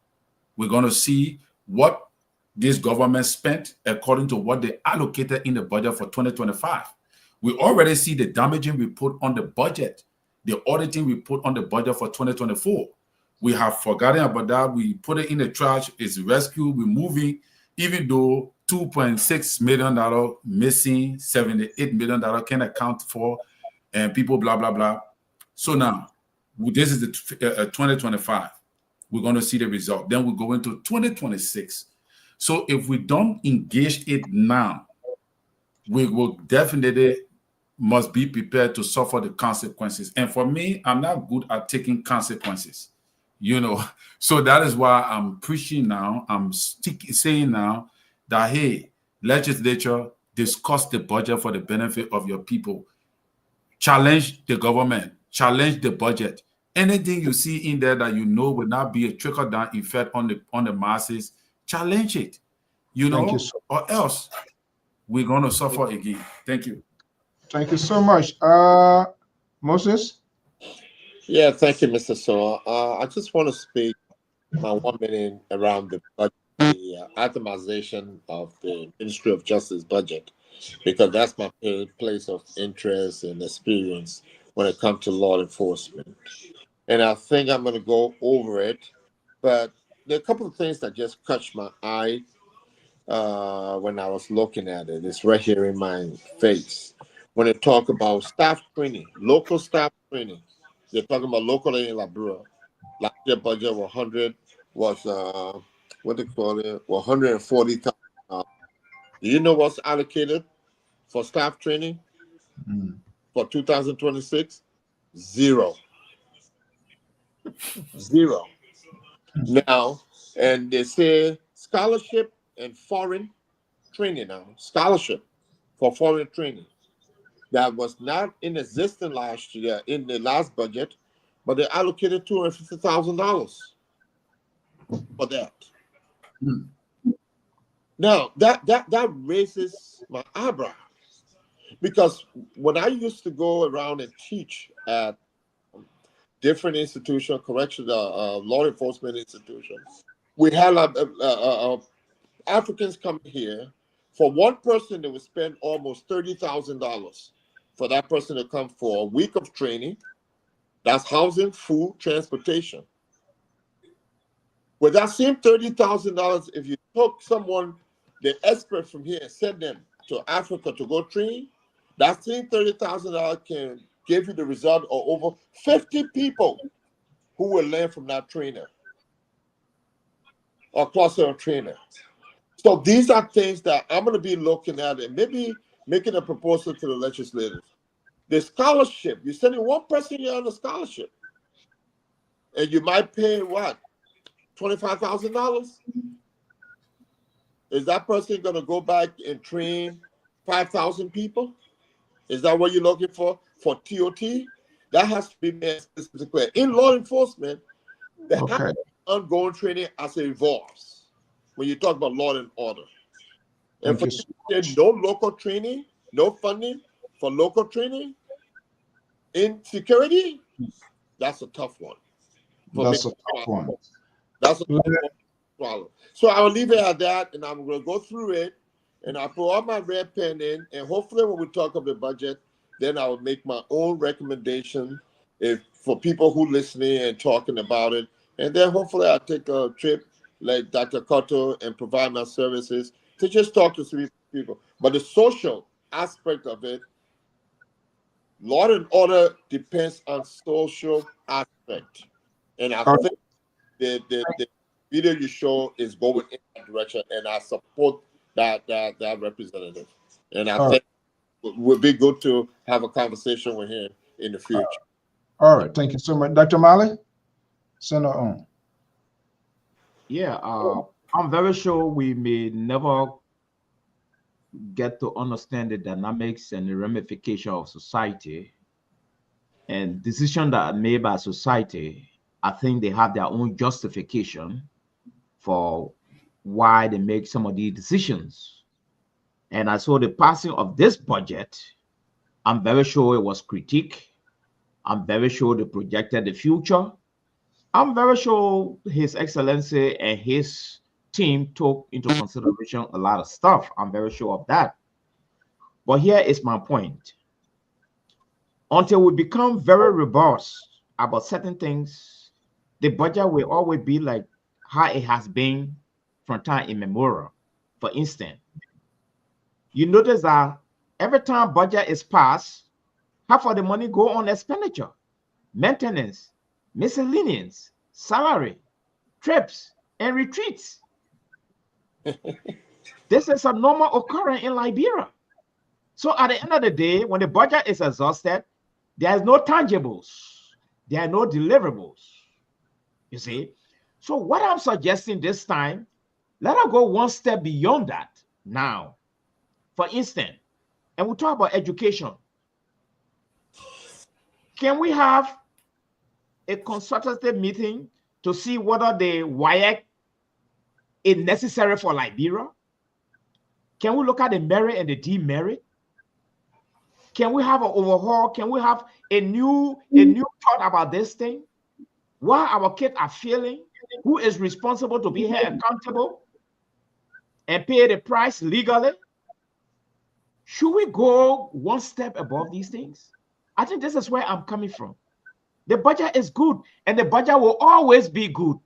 We're going to see what this government spent according to what they allocated in the budget for 2025. We already see the damaging report on the budget, the auditing report on the budget for 2024. We have forgotten about that. We put it in the trash. It's rescue. We're moving, even though $2.6 million missing, $78 million can account for, and people blah, blah, blah. So now, this is the 2025. We're going to see the result. Then we go into 2026. So if we don't engage it now, we will definitely must be prepared to suffer the consequences. And for me, I'm not good at taking consequences, you know. So that is why I'm preaching now. I'm saying now that, hey, legislature, discuss the budget for the benefit of your people. Challenge the government. Challenge the budget. Anything you see in there that you know will not be a trickle-down effect on the masses, challenge it, you know, or else we're going to suffer again. Thank you. Thank you so much. Moses? Yeah, thank you, Mr. So. I just want to speak my 1 minute around the budget, the itemization of the Ministry of Justice budget, because that's my place of interest and experience when it comes to law enforcement. And I think I'm going to go over it, but there are a couple of things that just caught my eye when I was looking at it. It's right here in my face. When they talk about staff training, local staff training, they're talking about locally in Liberia. Last year budget was what they call it, $140,000. Do you know what's allocated for staff training for 2026? Zero. Now, and they say scholarship and foreign training now, scholarship for foreign training. That was not in existence last year in the last budget, but they allocated $250,000 for that. Now that raises my eyebrows, because when I used to go around and teach at different institutions, correctional, law enforcement institutions, we had Africans come here. For one person, they would spend almost $30,000 for that person to come for a week of training. That's housing, food, transportation. With that same $30,000, if you took someone, the expert from here, and send them to Africa to go train, that same $30,000 can give you the result of over 50 people who will learn from that trainer or cluster of trainers. So these are things that I'm going to be looking at and maybe making a proposal to the legislators. The scholarship, you're sending one person here on a scholarship, and you might pay what, $25,000? Is that person going to go back and train 5,000 people? Is that what you're looking for TOT? That has to be made specifically. In law enforcement, there has to be ongoing training as it evolves when you talk about law and order. And for no local training, no funding for local training in security, that's a tough one. That's a tough one. To swallow. So I'll leave it at that, and I'm going to go through it, and I'll put all my red pen in, and hopefully when we talk of the budget, then I will make my own recommendation for people who listening and talking about it. And then hopefully I'll take a trip like Dr. Cotto and provide my services to just talk to three people. But the social aspect of it, law and order depends on social aspect. And I think the video you show is going in that direction, and I support that representative. And I think it would be good to have a conversation with him in the future. All right. Thank you so much. Dr. Mali, send her on. Yeah, I'm very sure we may never get to understand the dynamics and the ramification of society and decisions that are made by society. I think they have their own justification for why they make some of these decisions. And I saw the passing of this budget. I'm very sure it was critique. I'm very sure they projected the future. I'm very sure His Excellency and his team took into consideration a lot of stuff. I'm very sure of that. But here is my point. Until we become very robust about certain things, the budget will always be like how it has been from time immemorial. For instance, you notice that every time budget is passed, half of the money go on expenditure, maintenance, miscellaneous, salary, trips, and retreats. This is a normal occurrence in Liberia. So at the end of the day, when the budget is exhausted, there is no tangibles, there are no deliverables. You see? So what I'm suggesting this time, let us go one step beyond that now. For instance, and we'll talk about education. Can we have a consultative meeting to see whether the WIAC is necessary for Liberia? Can we look at the merit and the demerit? Can we have an overhaul? Can we have a new thought about this thing? Why our kids are failing? Who is responsible to be held accountable and pay the price legally? Should we go one step above these things? I think this is where I'm coming from. The budget is good, and the budget will always be good.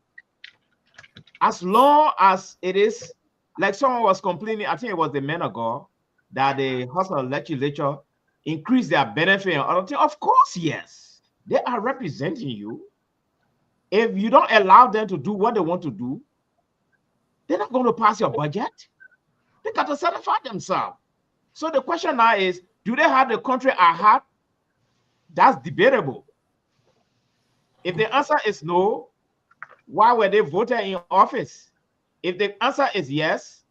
As long as it is, like someone was complaining, I think it was the men ago, that the House of Legislature increase their benefit and other things. Of course, yes. They are representing you. If you don't allow them to do what they want to do, they're not going to pass your budget. They got to satisfy themselves. So the question now is, do they have the country at heart? That's debatable. If the answer is no, why were they voted in office? If the answer is yes,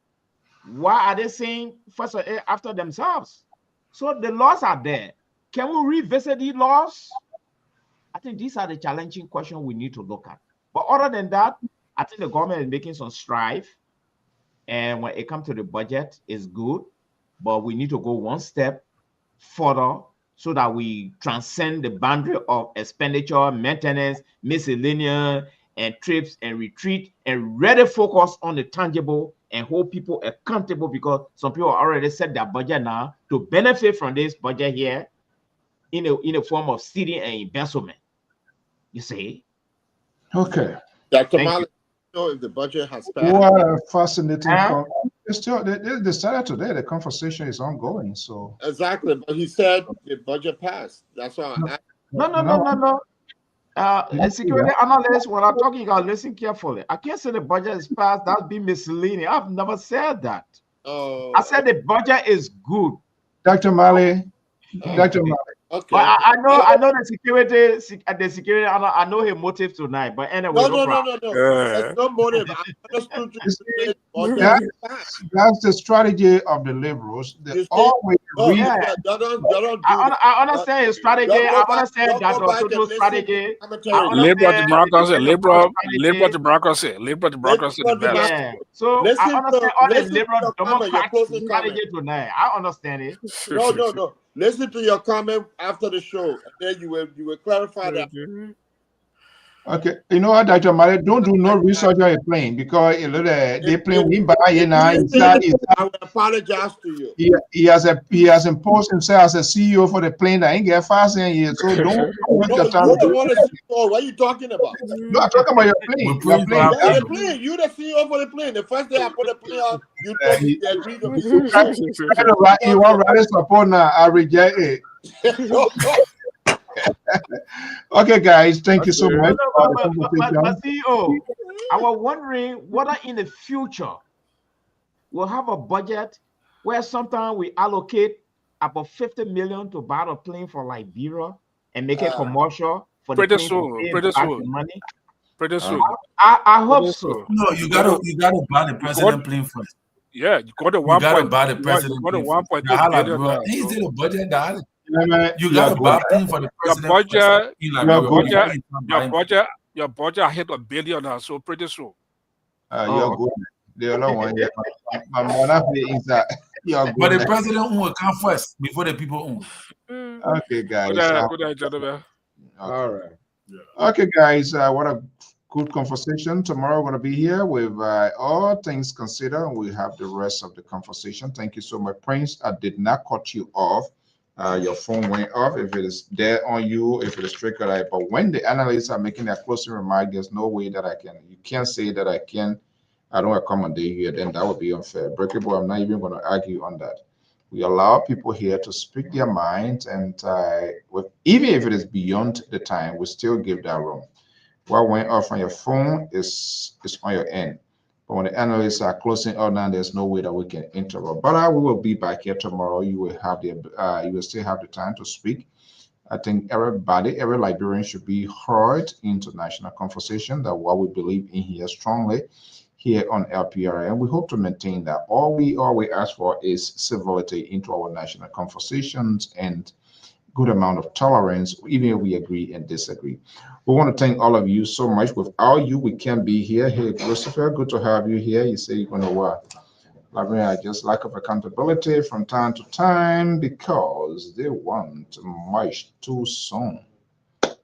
why are they saying first after themselves? So the laws are there. Can we revisit these laws? I think these are the challenging questions we need to look at. But other than that, I think the government is making some strive. And when it comes to the budget, it's good. But we need to go one step further so that we transcend the boundary of expenditure, maintenance, miscellaneous, and trips and retreat, and really focus on the tangible and hold people accountable, because some people already set their budget now to benefit from this budget here in a form of seeding and investment. You see? Okay. Dr. Mali, know if the budget has passed? What a fascinating it's still they decided today the conversation is ongoing. So exactly, but he said the budget passed. That's why I'm asking. No. The security analyst, when I'm talking, you gotta listen carefully. I can't say the budget is passed. That's being misleading. I've never said that. Oh, I said the budget is good. Dr. Mali, Dr. Mali. Okay. But I know the security. I know his motive tonight. But anyway, No. There's no motive. I understood you. That's the strategy of the liberals. They always I understand his strategy. I understand that the strategy. Liberal democracy. Yeah. So I understand all the liberal democratic strategy tonight. I understand it. No. Listen to your comment after the show, and then you will clarify that. Okay, you know what, Dr. Mali, don't do no research on a plane, because they plane win by now. I will apologize to you. He has imposed himself as a CEO for the plane that ain't get fast in here. So don't waste your time. What are you talking about? No, I'm talking about your plane. The plane. You the CEO for the plane. The first day I put the plane on, you told me you agreed to be. You want to support now? I reject it. Okay, guys, thank you so much. But CEO, I was wondering whether in the future we'll have a budget where sometimes we allocate about 50 million to buy a plane for Liberia and make it commercial for the pretty plane soon. money. Pretty soon. I hope Pretty so. soon. No, you gotta buy the president plane first. Yeah, you go to You one gotta point. buy the You president go to plane first. 1.2 billion now. Is So it a budget that Yeah, man, you you're gotta good. buy plane for the your president first? budget, You like You're no, good. your budget hit $1 billion now. So pretty soon. You're good. The other one, yeah. My mother inside. You're good. But the man. president will come first before the people own. Okay, guys. Good day, gentlemen. Okay. All right. Okay, guys. What a good conversation. Tomorrow we're going to be here with all things considered. We have the rest of the conversation. Thank you so much, Prince. I did not cut you off. Your phone went off. If it is there on you, if it is triggered, but when the analysts are making their closing remark, there's no way that you can't say that I don't accommodate you, then that would be unfair. Breakable, I'm not even going to argue on that. We allow people here to speak their minds, and even if it is beyond the time, we still give that room. What went off on your phone is on your end. But when the analysts are closing out now, there's no way that we can interrupt. But we will be back here tomorrow. You will still have the time to speak. I think every Liberian should be heard into national conversation. That what we believe in here strongly here on LPR, and we hope to maintain that. All we ask for is civility into our national conversations and good amount of tolerance, even if we agree and disagree. We want to thank all of you so much. Without you, we can't be here. Hey, Christopher, good to have you here. You say you're going to what? I just lack of accountability from time to time because they want much too soon.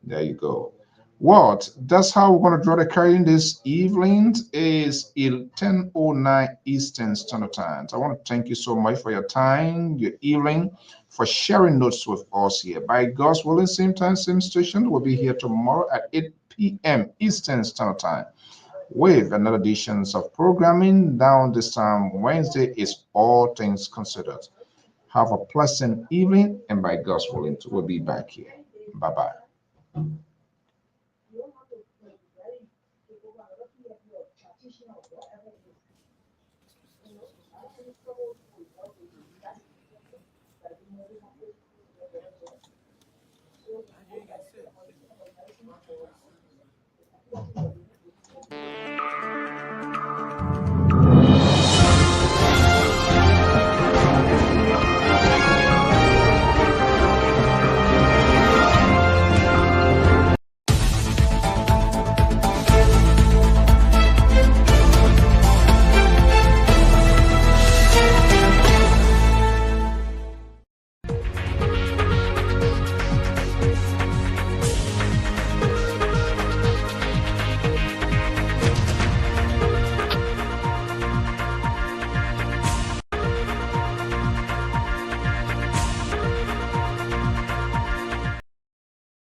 There you go. What? That's how we're going to draw the curtain this evening. Is 10:09 Eastern Standard Time. So I want to thank you so much for your time, your evening, for sharing notes with us here. By God's willing, same time, same station. We'll be here tomorrow at 8 p.m. Eastern Standard Time with another editions of programming. Down this time, Wednesday is All Things Considered. Have a pleasant evening, and by God's willing, we'll be back here. Bye-bye.